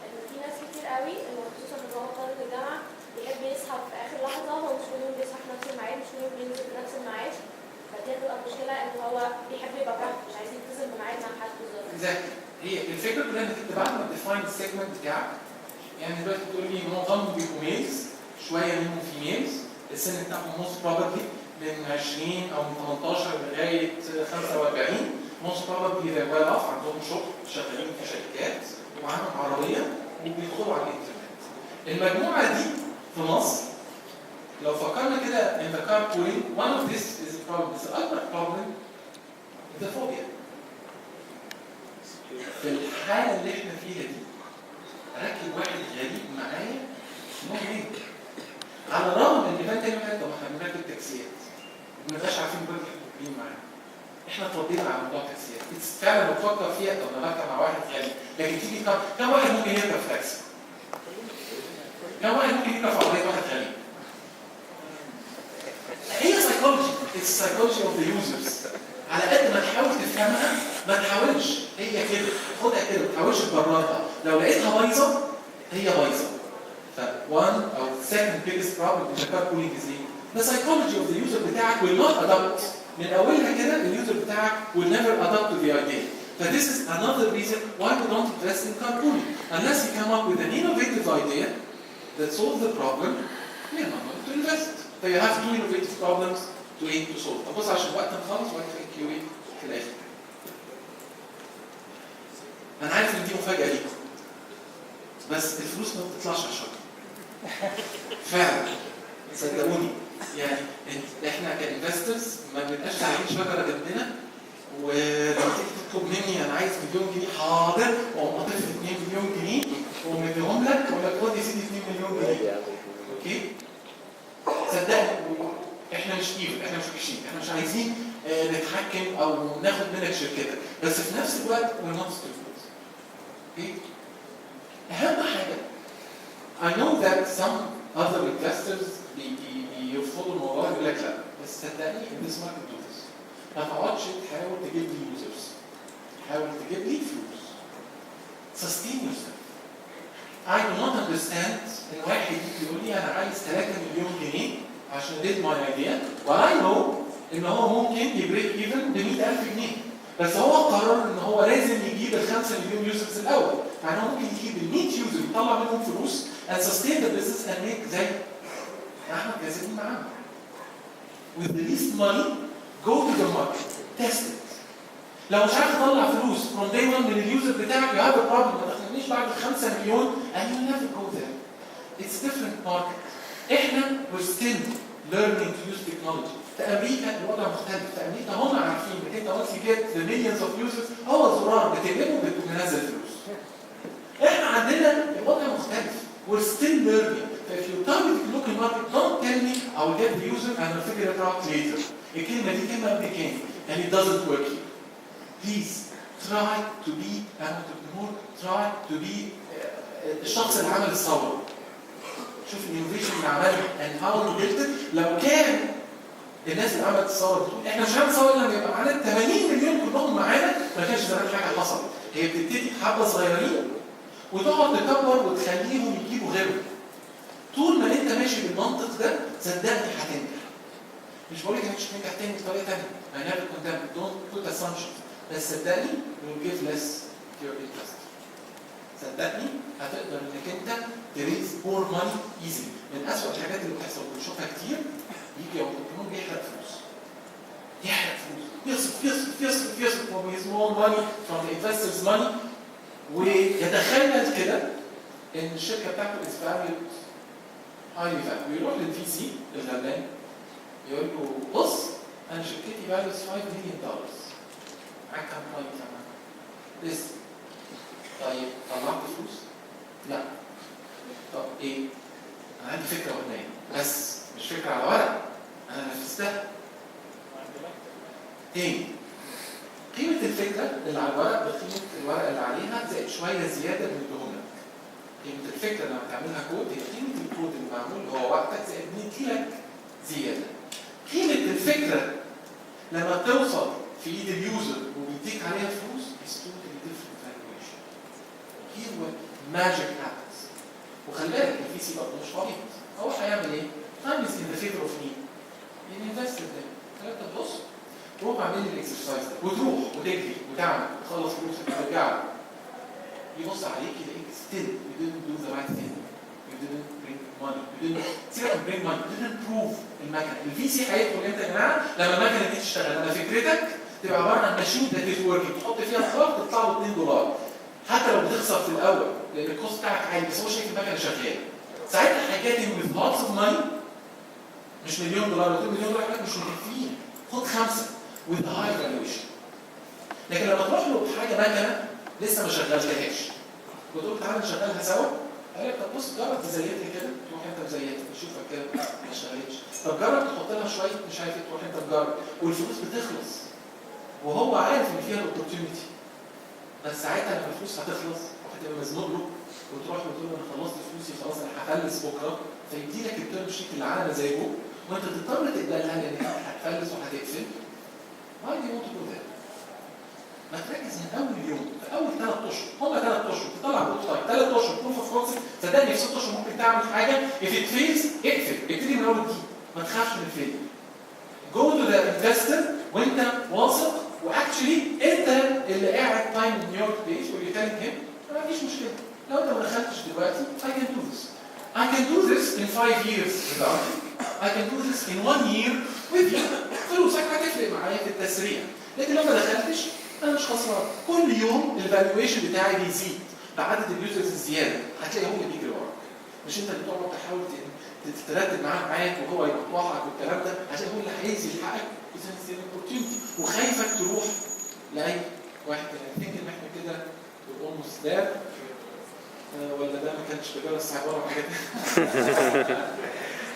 ان في ناس كتير قوي خصوصا اللي هو طالب الجامعه بيحب يصحى في اخر لحظه هو مش كل يوم بيصحى في نفس الميعاد مش كل يوم بينزل في نفس الميعاد فدي هتبقى مشكله ان هو بيحب يبقى براحته مش عايز يلتزم بميعاد مع حد بالظبط. exactly. هي الفكره كلها انك انت بعد ما تديفاين السيجمنت بتاعك يعني دلوقتي بتقول لي معظمهم بيبقوا ميلز شويه منهم فيميلز، السن بتاعهم موست بروبلي من 20 او من 18 لغايه 45. موست بروبلي ذي ويل اوف، عندهم شغل، شغالين في شركات ومعاهم عربيه وبيدخلوا على الانترنت. المجموعه دي في مصر لو فكرنا كده in the carpooling, one of this is a problem. It's another problem, the phobia. في الحالة اللي احنا فيها دي راكب واحد غريب معايا نو هيك. على الرغم ان البنت تاني حاجة، طب احنا بنركب تاكسيات ما بقاش عارفين كل مين معانا. احنا اتربينا على موضوع التاكسيات. فعلا لو تفكر فيها، طب انا بركب مع واحد غريب، لكن تيجي كم واحد ممكن يركب في تاكسي؟ كم واحد ممكن يركب في عربية واحد غريب؟ هي سايكولوجي، it's psychology of the users. على قد ما تحاول تفهمها ما تحاولش هي كده، خدها كده، ما تحاولش تبررها. لو لقيتها بايظه هي بايظه. ف one او second biggest problem in the carpooling is the psychology of the user بتاعك will not adapt. من اولها كده اليوزر بتاعك will never adapt to the idea. So this is another reason why we don't invest in carpooling. Unless you come up with an innovative idea that solves the problem, we are not going to invest. So you have two innovative problems to aim to solve. طب بص عشان وقت نخلص وقت الكيو اي في الاخر. انا عارف ان دي مفاجأة ليكم. بس الفلوس ما بتطلعش على الشجرة. فعلا صدقوني يعني احنا كانفسترز ما بنبقاش زارعين شجرة جنبنا ولما تيجي تطلب مني انا عايز مليون جنيه حاضر واقوم قاطف 2 مليون جنيه واقوم مديهم لك واقول لك خد يا سيدي 2 مليون جنيه. اوكي؟ صدقني احنا مش ايفل، احنا مش وحشين، احنا مش عايزين نتحكم او ناخد منك شركتك، بس في نفس الوقت we're not stupid. اوكي؟ اهم حاجه I know that some other investors بيرفضوا الموضوع يقول لك لا، بس صدقني in this market do this. ما تقعدش تحاول تجيب لي users، حاول تجيب لي فلوس. sustain yourself. I do not understand ان واحد يجي يقول لي انا عايز 3 مليون جنيه عشان read my idea، وI know ان هو ممكن يبريك ايفن ب 100,000 جنيه، بس هو قرر ان هو لازم يجيب ال 5 مليون يوزرز الاول، يعني هو ممكن يجيب ال 100 يوزر يطلع منهم فلوس and sustain the business and make زي احمد جازمين معانا. With the least money go to the market, test it. لو مش عارف تطلع فلوس from day one من اليوزر بتاعك you have a problem، ما تخلينيش بعد 5 مليون and you never go there. It's different market. احنا we're still learning to use technology. في امريكا الوضع مختلف، في امريكا هم عارفين انك انت once you get the millions of users هو زرار بتقلبه بتنزل فلوس. احنا عندنا الوضع مختلف. We're still learning. So if you target the local market, don't tell me I will get the user and I'll figure it out later. الكلمة دي كلمة أمريكية and it doesn't work here. Please try to be an entrepreneur. Try to be الشخص اللي عمل الثورة. شوف الانوفيشن اللي عملها and how we built it. لو كان الناس اللي عملت الثورة بتقول احنا مش هنعمل ثورة لما يبقى معانا 80 مليون كلهم معانا، ما كانش زمان حاجة حصلت. هي بتبتدي بحبة صغيرين وتقعد تكبر وتخليهم يجيبوا غيرهم. طول ما انت ماشي بالمنطق ده صدقني هتنجح. مش بقول لك انك مش هتنجح تاني بطريقه ثانيه. I never condemn. Don't put assumptions. بس صدقني you'll give less to your investor. صدقني هتقدر انك انت تريز more money easily. من اسوء الحاجات اللي بتحصل وبنشوفها كتير يجي entrepreneur يحرق فلوس. يحرق فلوس. يصرف from his own money from the investor's money ويتخيل كده ان الشركه بتاعته is valued highly valued. ويروح للفي سي الغلبان يقول له بص انا شركتي values $5 million. معاك كام بوينت يا معلم؟ لسه. طيب طلعت فلوس؟ لا. طب ايه؟ انا عندي فكره وهميه بس مش فكره على ورق، انا نفذتها. تاني قيمة الفكرة اللي على الورق بقيمة الورقة اللي عليها زائد شوية زيادة من الدهون. قيمة الفكرة لما تعملها كود هي قيمة الكود اللي معمول اللي هو وقتك زائد بنديلك زيادة. قيمة الفكرة لما توصل في ايد اليوزر وبيديك عليها فلوس is totally different valuation. Here what magic happens. وخلي بالك الفي سي برضه مش طبيعي. هو هيعمل ايه؟ time is in the favor of me. ينفست ده. ثلاثة تبص روح اعمل لي الاكسرسايز ده وتروح وتجري وتعمل وتخلص فلوسك وترجع له. يبص عليك يلاقيك still you didn't do the right thing. You didn't bring money. سيبك من برين ماني امبروف المكنه. الفي سي هيدخل امتى يا جماعه؟ لما المكنه دي تشتغل، لما فكرتك تبقى عباره عن ماشين ذات از وركينج، تحط فيها الخط تطلع له $2 حتى لو بتخسر في الاول لان الكوست بتاعك عالي، بس هو شايف المكنه شغاله. ساعتها هيجاتي with lots of money، مش $1,000,000 ولا $2,000,000 مش مكفيين، خد 5 with high valuation. لكن لما تروح له بحاجه مكنه لسه ما شغلتهاش وتقول له تعالى نشغلها سوا، قال لك طب بص جرب تزيتها كده، تروح انت مزيتها تشوفها كده ما اشتغلتش، طب جرب تحط لها شويه مش عارف ايه، تروح انت تجرب، والفلوس بتخلص وهو عارف ان فيها الاوبورتيونيتي. بس ساعتها لما الفلوس هتخلص وهتبقى مزنوق له وتروح له تقول له انا خلصت فلوسي خلاص انا هفلس بكره، فيدي لك التيرم شيت اللي على مزاجه وانت تضطر تقبلها لانك هتفلس وهتقفل. ما دي نقطه كده. ما تركز من اول يوم، في اول 3 اشهر، هم 3 اشهر تطلع بروتوتايب، 3 اشهر بروف اوف كونسبت، صدقني في 6 اشهر ممكن تعمل حاجه. if it fails اقفل، ابتدي من اول جديد، ما تخافش من الفيل. go to the investor وانت واثق، واكشلي انت اللي قاعد تايم نيويورك بيج واللي تيلينج هيم ما فيش مشكله. لو انت ما دخلتش دلوقتي I can do this. I can do this in 5 years without you. I can do this in 1 year with you. فلوسك هتفرق معايا في التسريع، لكن لو ما دخلتش انا مش خسران. كل يوم الفالويشن بتاعي بيزيد بعدد اليوزرز الزياده، هتلاقي هو اللي بيجري وراك، مش انت اللي بتقعد تحاول تتردد معاك وهو يقطعك والكلام ده، هتلاقي هو اللي هينزل يلحقك وتنزل الاوبورتيونتي وخايفك تروح لاي واحد تاني. ثينك ان احنا كده اولموست ذير، ولا ده ما كانش بجرس الساعه ورا حاجه.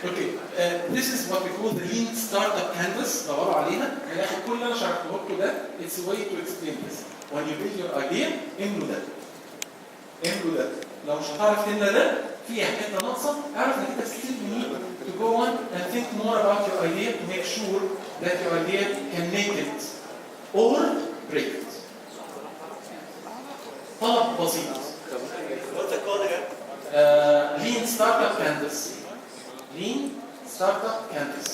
اوكي this is what we call the lean startup canvas. دوروا عليها من الاخر. كل اللي انا شرحته لكم ده it's a way to explain this. when you build your idea املوا ده. لو مش هتعرف تملى ده فيها حته ناقصه، اعرف انك انت still need to go on and think more about your idea to make sure that your idea can make it or break it. طلب بسيط. lean startup canvas. lean startup canvas.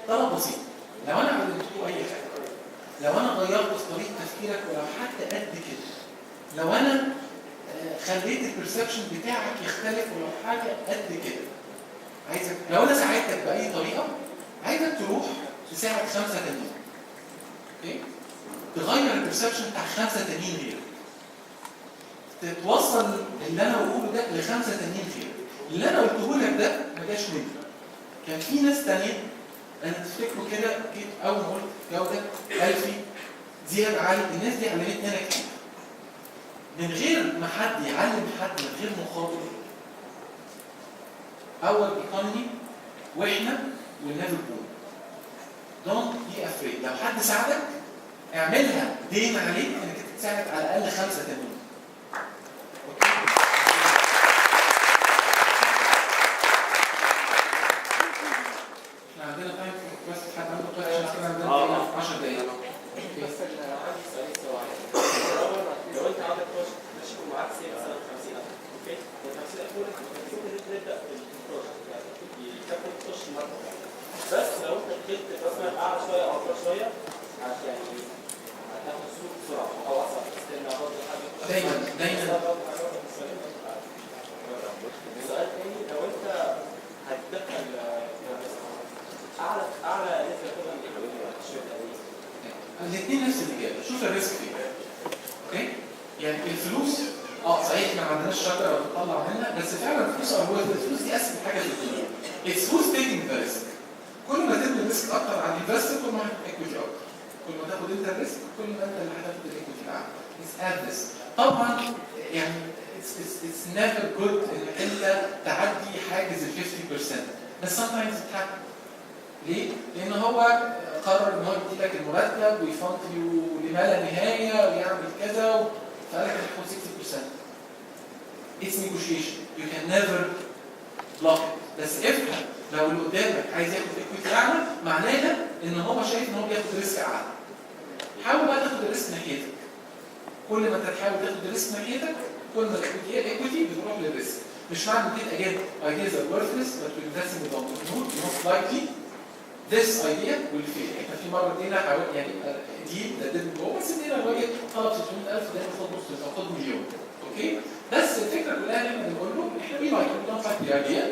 طلب بسيط. لو انا علمتكم اي حاجه، لو انا غيرت طريقه تفكيرك ولو حتى قد كده، لو انا خليت البرسبشن بتاعك يختلف ولو حاجه قد كده، عايزك لو انا ساعدتك باي طريقه، عايزك تروح تساعد 5 تانيين. اوكي؟ تغير البرسبشن بتاع 5 تانيين غيرك. تتوصل اللي انا بقوله ده ل5 تانيين غيرك. اللي انا قلته لك ده ما جاش مني. كان في ناس تانية، انا تفتكروا كده جيت اول ما قلت جوده الفي زياد علي، الناس دي علمتني انا كتير. من غير ما حد يعلم حد، من غير مخاطر. اول ايكونومي واحنا والنيفل بول. دونت بي افريد. لو حد ساعدك اعملها دين عليك انك تساعد على الاقل 5 تانيين. عندنا تايم بس حد عنده كويشن كده، عندنا 10 دقايق. بس انا عندي سؤال صغير. لو انت عندك بروجكت معاك مثلا 50,000، اوكي؟ ال 50,000 دول ممكن تبدا بالبروجكت يعني تاخد تخش مره. بس لو انت دخلت مثلا اعلى شويه او اكبر شويه عشان يعني هتاخد سوق بسرعه او اسرع، تستنى برضه حاجه. دايما السؤال الثاني، لو انت هتدخل اعلى نسبه كده من الاثنين نفس الاجابه. شوف الريسك فين. اوكي؟ يعني الفلوس صحيح احنا ما عندناش شجره بتطلع منها، بس فعلا الفلوس الفلوس دي اسهل حاجه في الدنيا. اتس هوز تيكينج ذا ريسك. كل ما تبني الريسك اكتر على الانفستر كل ما هتاخد ايكويتي اكتر. كل ما تاخد انت الريسك كل ما انت اللي هتاخد الايكويتي الاعلى. اتس ادرس. طبعا يعني اتس نيفر جود انك انت تعدي حاجز ال 50%، بس sometimes بتحقق. ليه؟ لأن هو قرر إن هو يدي لك المرتب ويفند يو لما لا نهاية ويعمل كذا، فقال لك هتاخد 60%. It's negotiation. You can never block it. بس افهم لو اللي قدامك عايز ياخد ايكويتي أعلى، معناها إن هو شايف إن هو بياخد ريسك أعلى. حاول بقى تاخد الريسك ناحيتك. كل ما أنت تحاول تاخد الريسك ناحيتك، كل ما الايكويتي بتروح للريسك. مش معنى كده again ideas are worthless but we're investing with them. Most likely this idea will fail. احنا في مره ادينا يعني دي ده جوه، بس ادينا الراجل طلب 600,000 ده ياخد نص او ياخد مليون. اوكي؟ بس الفكره كلها ان احنا بنقول له احنا we don't like the idea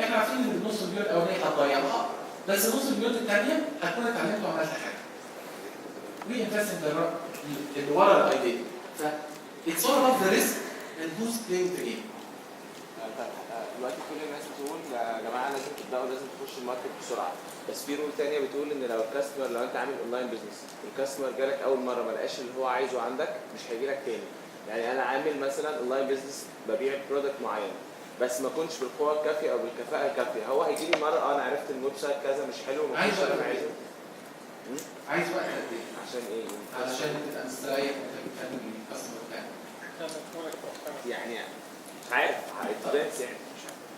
احنا عارفين ان النص مليون الاولانيه هتضيعها، بس النص مليون الثانيه هتكون اتعلمت وعملت حاجه. وي انفست اللي ورا الايديا. ف اتس اول اباوت ذا ريسك اند هوز بلاينج ذا جيم. دلوقتي كل الناس بتقول يا جماعه لازم تبداوا، لازم تخشوا الماركت بسرعه، بس في رول ثانيه بتقول ان لو الكاستمر، لو انت عامل اونلاين بزنس والكاستمر جالك اول مره ما لقاش اللي هو عايزه عندك، مش هيجي لك تاني. يعني انا عامل مثلا اونلاين بزنس ببيع برودكت معين بس ما كنتش بالقوه الكافيه او بالكفاءه الكافيه، هو هيجي لي مره انا عرفت ان الويب سايت كذا مش حلو وما عايز كنتش وقت انا قد عايزه. ايه؟ عايز وقت قد ايه؟ عشان ايه؟ علشان تبقى مستريح وانت بتكلم الكاستمر بتاعك. يعني مش عارف هيتبانس يعني.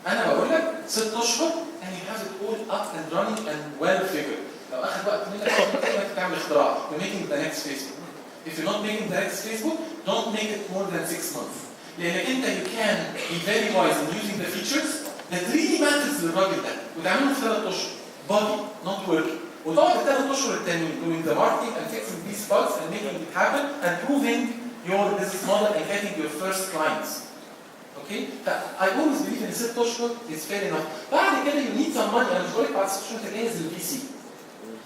انا بقول لك 6 اشهر and you have it all up and running and well figured. لو اخذ وقت منك انك تعمل اختراع you're making the next Facebook. If you're not making the next Facebook, don't make it more than 6 months. لانك انت you can be very wise in using the features that really matters للراجل ده وتعمله في 3 اشهر body not work. وتقعد ال3 اشهر التانيين doing the marketing and fixing these bugs and making it happen and proving your business model and getting your first clients. اوكي؟ I always believe ان 6 اشهر is fair enough. بعد كده you need some money. انا مش بقول لك بعد 6 اشهر انت جاهز للفي سي.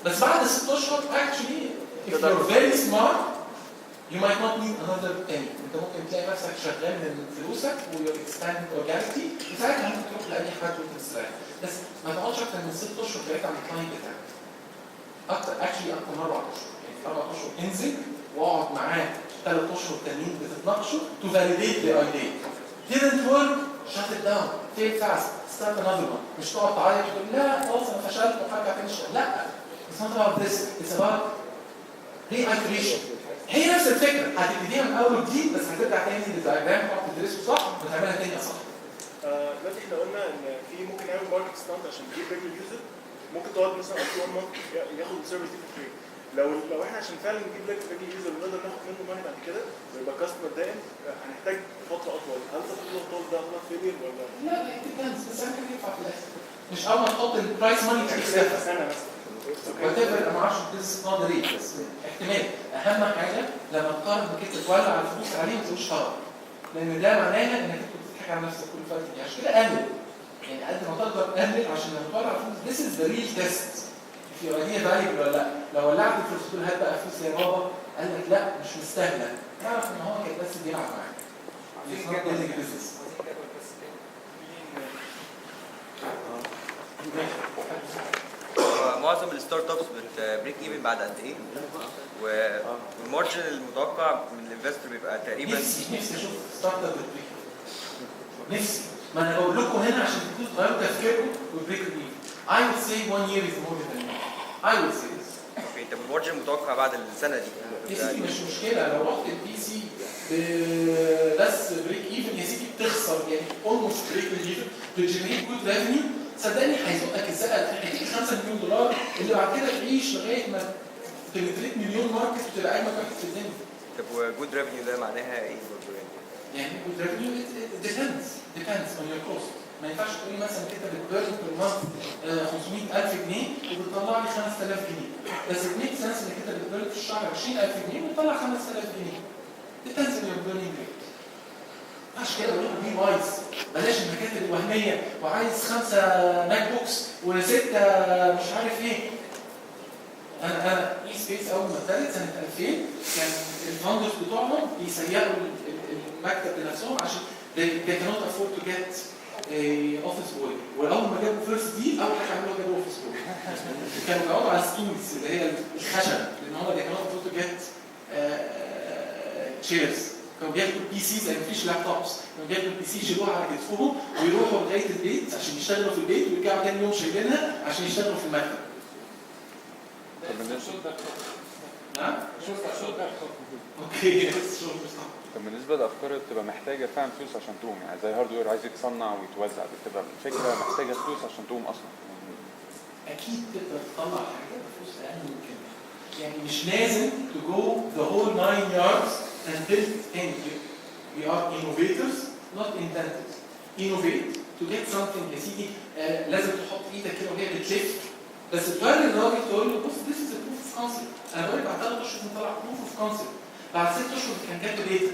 بس بعد 6 اشهر actually if you're very smart you might not need another penny. انت ممكن تلاقي نفسك شغال من فلوسك و you're expanding organically وساعتها ممكن تروح لاي حد وانت مستريح. بس ما تقعدش اكتر من 6 اشهر بعيد عن الكلاينت بتاعك. اكتر اكتر من 4 اشهر. يعني 4 اشهر انزل واقعد معاه 3 اشهر التانيين بتتناقشوا to validate the idea. didn't work, shut it down, fail fast, start another one. مش تقعد تعيط وتقول لا خلاص انا فشلت وهرجع تاني الشغل. لا. It's not about this. It's about reiteration. هي نفس الفكره هتبتديها من اول جديد بس هترجع تاني للدياجرام تقعد تدرسه صح وتعملها تاني صح. دلوقتي احنا قلنا ان في ممكن يعمل ماركت ستاند عشان يجيب ريجل يوزر، ممكن تقعد مثلا 1 مانث ياخد السيرفيس دي فري. لو احنا عشان فعلا نجيب ريجل يوزر ونقدر ناخد منه ماني بعد كده ويبقى كاستمر دائم هنحتاج فتره اطول. هل تطول الطول ده غلط فيلير ولا؟ لا ديبيندز بس انا كده ينفع في الاخر. مش اول ما تحط البرايس ماني في سنه مثلا. whatever انا ما اعرفش البيزنس موديل ايه بس احتمال. اهم حاجه لما تقارن انك انت تولع الفلوس عليه ما تقولش خرا. لان ده معناها انك انت بتضحك على نفسك كل فتره دي. عشان كده قلل. يعني قد ما تقدر قلل عشان لما تولع الفلوس this is the real test. في ايديا فاليبل ولا لا. لو ولعت الفلوس تقول هات بقى فلوس يا بابا قال لك لا مش مستاهله. تعرف ان هو كان بس بيلعب معاك. It's not building a business. معظم الستارت ابس بتبريك ايفن بعد قد ايه؟ والمارجن المتوقع من الانفستور بيبقى تقريبا نفسي اشوف ستارت اب بتبريك. نفسي. ما انا بقول لكم هنا عشان تكونوا تغيروا تفكيركم وتبريك ايفن. I would say 1 year is more than enough. I would say this. اوكي طب المارجن المتوقع بعد السنه دي؟ يا سيدي مش مشكله لو رحت البي سي بس بريك ايفن يا سيدي بتخسر يعني اولموست بريك ايفن بتجنريت جود ريفينيو. صدقني هيزقك الزقه هيديك $5 مليون اللي بعد كده تعيش لغايه ما تنتريت مليون ماركت وتبقى اجمل واحد في الدنيا. طب وجود ريفينيو ده معناها ايه برضه يعني جود ريفينيو depends on your cost. ما ينفعش تقولي مثلا انت بتبرن في المنث 500,000 جنيه وبتطلع لي 5,000 جنيه. بس الميك سنس انك انت بتبرن في الشهر 20,000 جنيه وبتطلع 5,000 جنيه. depends on your burning rate. عشان كده بقول لكم بي وايز. بلاش المكاتب الوهميه وعايز 5 ماك بوكس و6 مش عارف ايه. انا اي سبيس اول ما ابتدت سنه 2000 كان الفاوندرز بتوعهم بيسيقوا المكتب لنفسهم عشان they cannot afford to get اوفيس بوي. واول ما جابوا فيرست دي اول حاجه عملوها جابوا اوفيس بوي. كانوا بيقعدوا على الستولز اللي هي الخشب لان هم they cannot afford to get chairs. كانوا بياخدوا البي سي زي مفيش لابتوبس، كانوا بياخدوا البي سي يشيلوها على كتفهم ويروحوا لغايه البيت عشان يشتغلوا في البيت ويرجعوا تاني يوم شايلينها عشان يشتغلوا في المكتب. نعم؟ اوكي طب بالنسبه للافكار اللي بتبقى محتاجه فعلا فلوس عشان تقوم، يعني زي هاردوير عايز يتصنع ويتوزع، بتبقى الفكره محتاجه فلوس عشان تقوم اصلا. اكيد تقدر تطلع حاجه بفلوس اقل من كده. يعني مش لازم to go the whole 9 yards and build anything. We are innovators, not inventors. Innovate to get something يا سيدي لازم تحط ايدك كده وهي بتلف. بس الفرق الراجل تقول له بص this is a proof of concept. انا بقول لك بعد 3 اشهر نطلع proof of concept. بعد 6 اشهر كان جات داتا.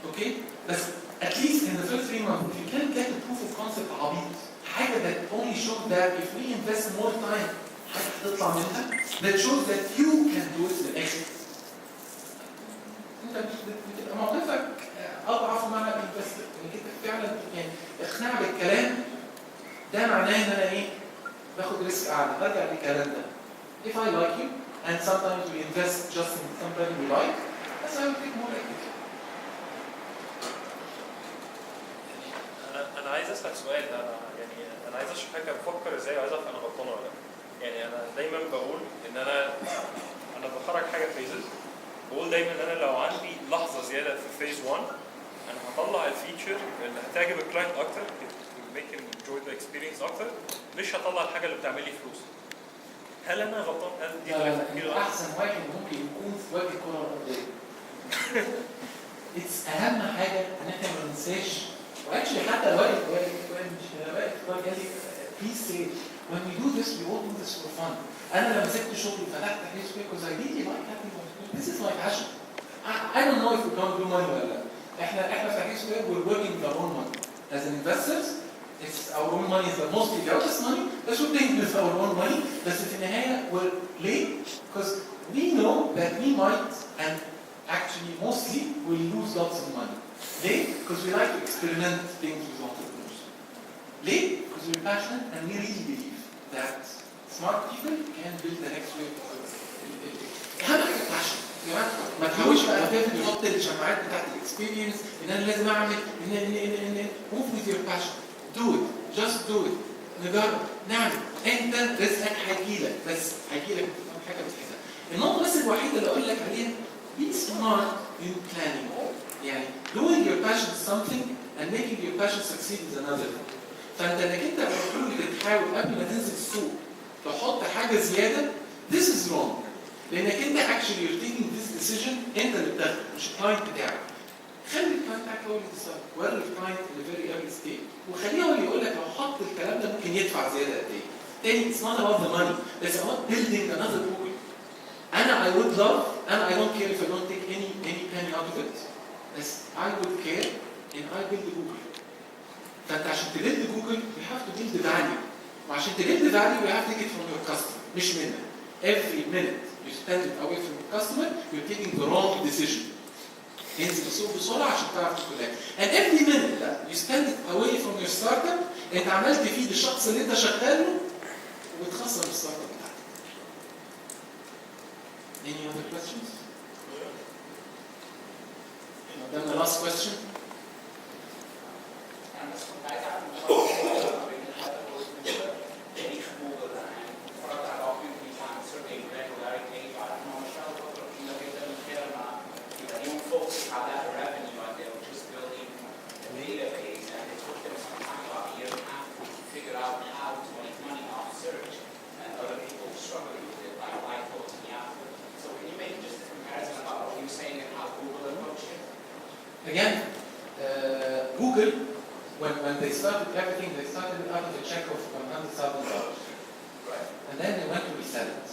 اوكي؟ بس at least in the first 3 months if you can get a proof of concept عبيط حاجه that only shows that if we invest more time حاجه هتطلع منها that shows that you can do it للاخر. انت بتبقى موقفك اضعف مع الانفستر، انك انت فعلا يعني اقناع بالكلام ده معناه ان انا ايه؟ باخد ريسك اعلى. برجع للكلام ده. If I like you and sometimes we invest just in somebody we like, that's why we take more equity. انا عايز اسال سؤال. انا عايز اشوف حاجه بفكر ازاي وعايز اعرف انا غلطان ولا لا. يعني انا دايما بقول ان انا بخرج حاجه فيزز، بقول دايما ان انا لو عندي لحظه زياده في فيز 1 انا هطلع الفيتشر اللي هتعجب الكلاينت اكتر، make him enjoy the experience اكتر، مش هطلع الحاجه اللي بتعمل لي فلوس. هل انا غلطان؟ هل دي طريقه تفكير غلط؟ احسن واحد ممكن يكون في وجه الكره الارضيه. اهم حاجه ان احنا ما ننساش، واكشلي حتى واقف قال لي please say when we do this we won't do this for fun. انا لما سبت شغلي وفتحت تحليل سويق because I really like having this is my passion. I don't know if we can't do money ولا لا. احنا في تحليل سويق we're working with our own money as an investors. It's our own money is the mostly the oldest money. That's what they do with our own money. بس في النهايه we're late because we know that we might and actually mostly we'll lose lots of money. Late because we like to experiment things with entrepreneurs. Late because we're passionate and we really believe that smart people can build the next wave of اهم حاجه passion. يا جماعه ما تحاولش بقى تحط الشماعات بتاعت الاكسبيرينس ان انا لازم اعمل ان move with your passion. Do it. Just do it. نجرب نعمل. انت رزقك هيجيلك بس هيجيلك حاجه بتحبها. النقطه بس الوحيده اللي اقول لك عليها be smart in planning. يعني doing your passion is something and making your passion succeed is another. فانت انك انت المفروض بتحاول قبل ما تنزل السوق تحط حاجه زياده this is wrong. لانك انت actually you're taking this decision انت اللي بتاخده مش الكلاينت بتاعك. خلي الكلاينت بتاعك هو اللي يديسايد. وري الكلاينت in a very early stage وخليه هو اللي يقول لك لو حط الكلام ده ممكن يدفع زياده قد ايه. تاني it's not about the money. It's about building another Google. I would love and I don't care if I don't take any penny out of it. بس I would care in I build Google. فانت عشان تبيلد جوجل you have to build the value. وعشان تبيلد value you have to take it from your customer مش منك. Every minute you spend it away from your customer you're taking the wrong decision. انزل السوق بسرعه عشان تعرف تاكل. And every minute that you spend it away from your startup انت عمال تفيد الشخص اللي انت شغاله وبتخسر الستارت اب بتاعتك. Any other questions? Then the last question. انا بس كنت عايز اعرف بين الهدف والمنشأ تاريخ جوجل. يعني اتفرجت على documentaries عن survey regularity وعرفت ان هم اشتغلوا فتره طويله جدا من غير ما يبقى ليهم focus على revenue and they were just building a database and it took them some time, about a year and a half, to figure out how to make money off search. And other people struggling with it, like Lycos and Yahoo. So can you make just a comparison about what you were saying and how Google approached it? Again, Google, when they started everything, they started out of a check of $100,000. Right. And then they went to resell it.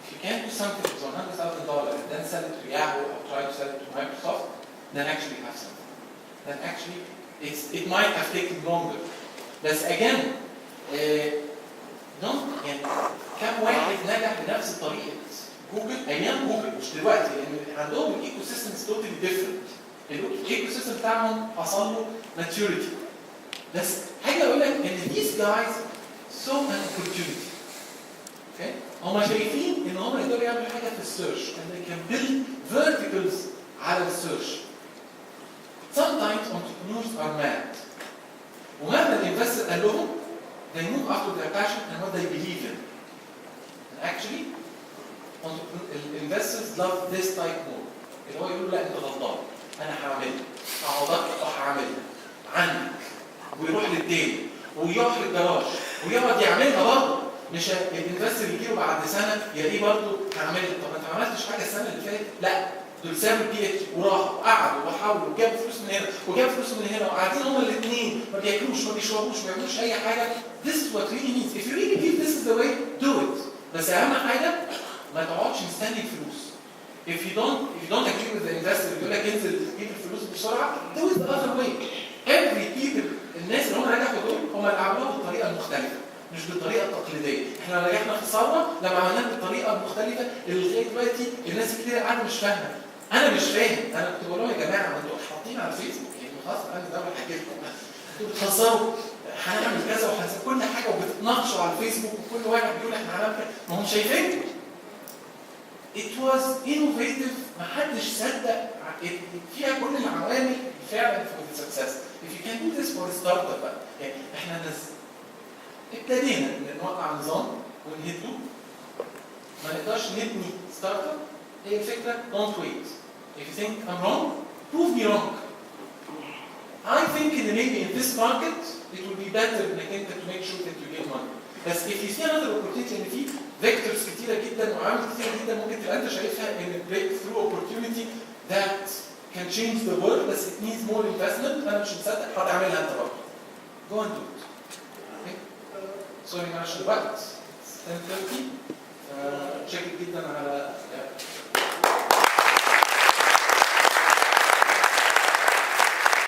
If you can't do something with $100,000 and then sell it to Yahoo or try to sell it to Microsoft, then actually you have something. Then actually it might have taken longer. But again, يعني كم واحد نجح بنفس طريقة جوجل أيام جوجل مش دلوقتي لأن عندهم الإيكو سيستمز توتالي ديفرنت. الايكو سيستم بتاعهم حصل له ماتيوريتي. بس حاجه اقول لك ان these guys saw an opportunity. اوكي؟ هم شايفين ان هم يقدروا يعملوا حاجه في السيرش and they can build verticals على السيرش. Sometimes entrepreneurs are mad. ومهما الانفستر قال لهم they move after their passion and what they believe in. And actually investors love this type more. اللي هو يقول لا انت غلطان. انا هعملها هقعدك وهعملها عنك ويروح للتاني ويروح للجراج ويقعد يعملها برضه. مش الانفستر يجيله بعد سنه يلاقيه برضه هعملها. طب انت ما عملتش حاجه السنه اللي فاتت؟ لا دول سابوا البي وراحوا قعدوا وحاولوا وجابوا فلوس من هنا وجابوا فلوس من هنا وقاعدين هما الاثنين ما بياكلوش ما بيشربوش ما بيعملوش اي حاجه. This is what really means. If you really believe this is the way, do it. بس اهم حاجه ما تقعدش مستني الفلوس. If you don't agree with the investor يقول لك انزل تجيب الفلوس بسرعه, do it the other way. Every people الناس اللي هم نجحوا دول هم اللي عملوها مختلفه مش بالطريقه التقليديه. احنا نجحنا في الثوره لما عملناها بالطريقه المختلفه اللي لغايه دلوقتي الناس كتير قاعده مش فاهمه. انا مش فاهم، انا كنت بقول لهم يا جماعه ما انتوا حاطين على الفيسبوك يعني خلاص انا ده حكيتكم انتوا بتهزروا هنعمل كذا وهنسوي كل حاجه وبتتناقشوا على الفيسبوك وكل واحد بيقول احنا هنعمل كذا، ما هم شايفينكم. It was innovative، ما حدش صدق فيها كل العوامل فعلا for the success. If you can do this for a startup بقى يعني احنا ابتدينا نوقع نظام ونهده، ما نقدرش نبني ستارت اب. هي الفكره don't wait. If you think I'm wrong, prove me wrong. I think in maybe in this market it will be better انك انت to make sure that you get money. بس if you see another opportunity ان في vectors كتيره جدا وعوامل كتيره جدا ممكن تبقى انت شايفها ان breakthrough opportunity that can change the world بس it needs more investment، انا مش مصدق هتعملها انت برضه. Go and do it. سوري معلش الوقت 10:30 شاكر جدا على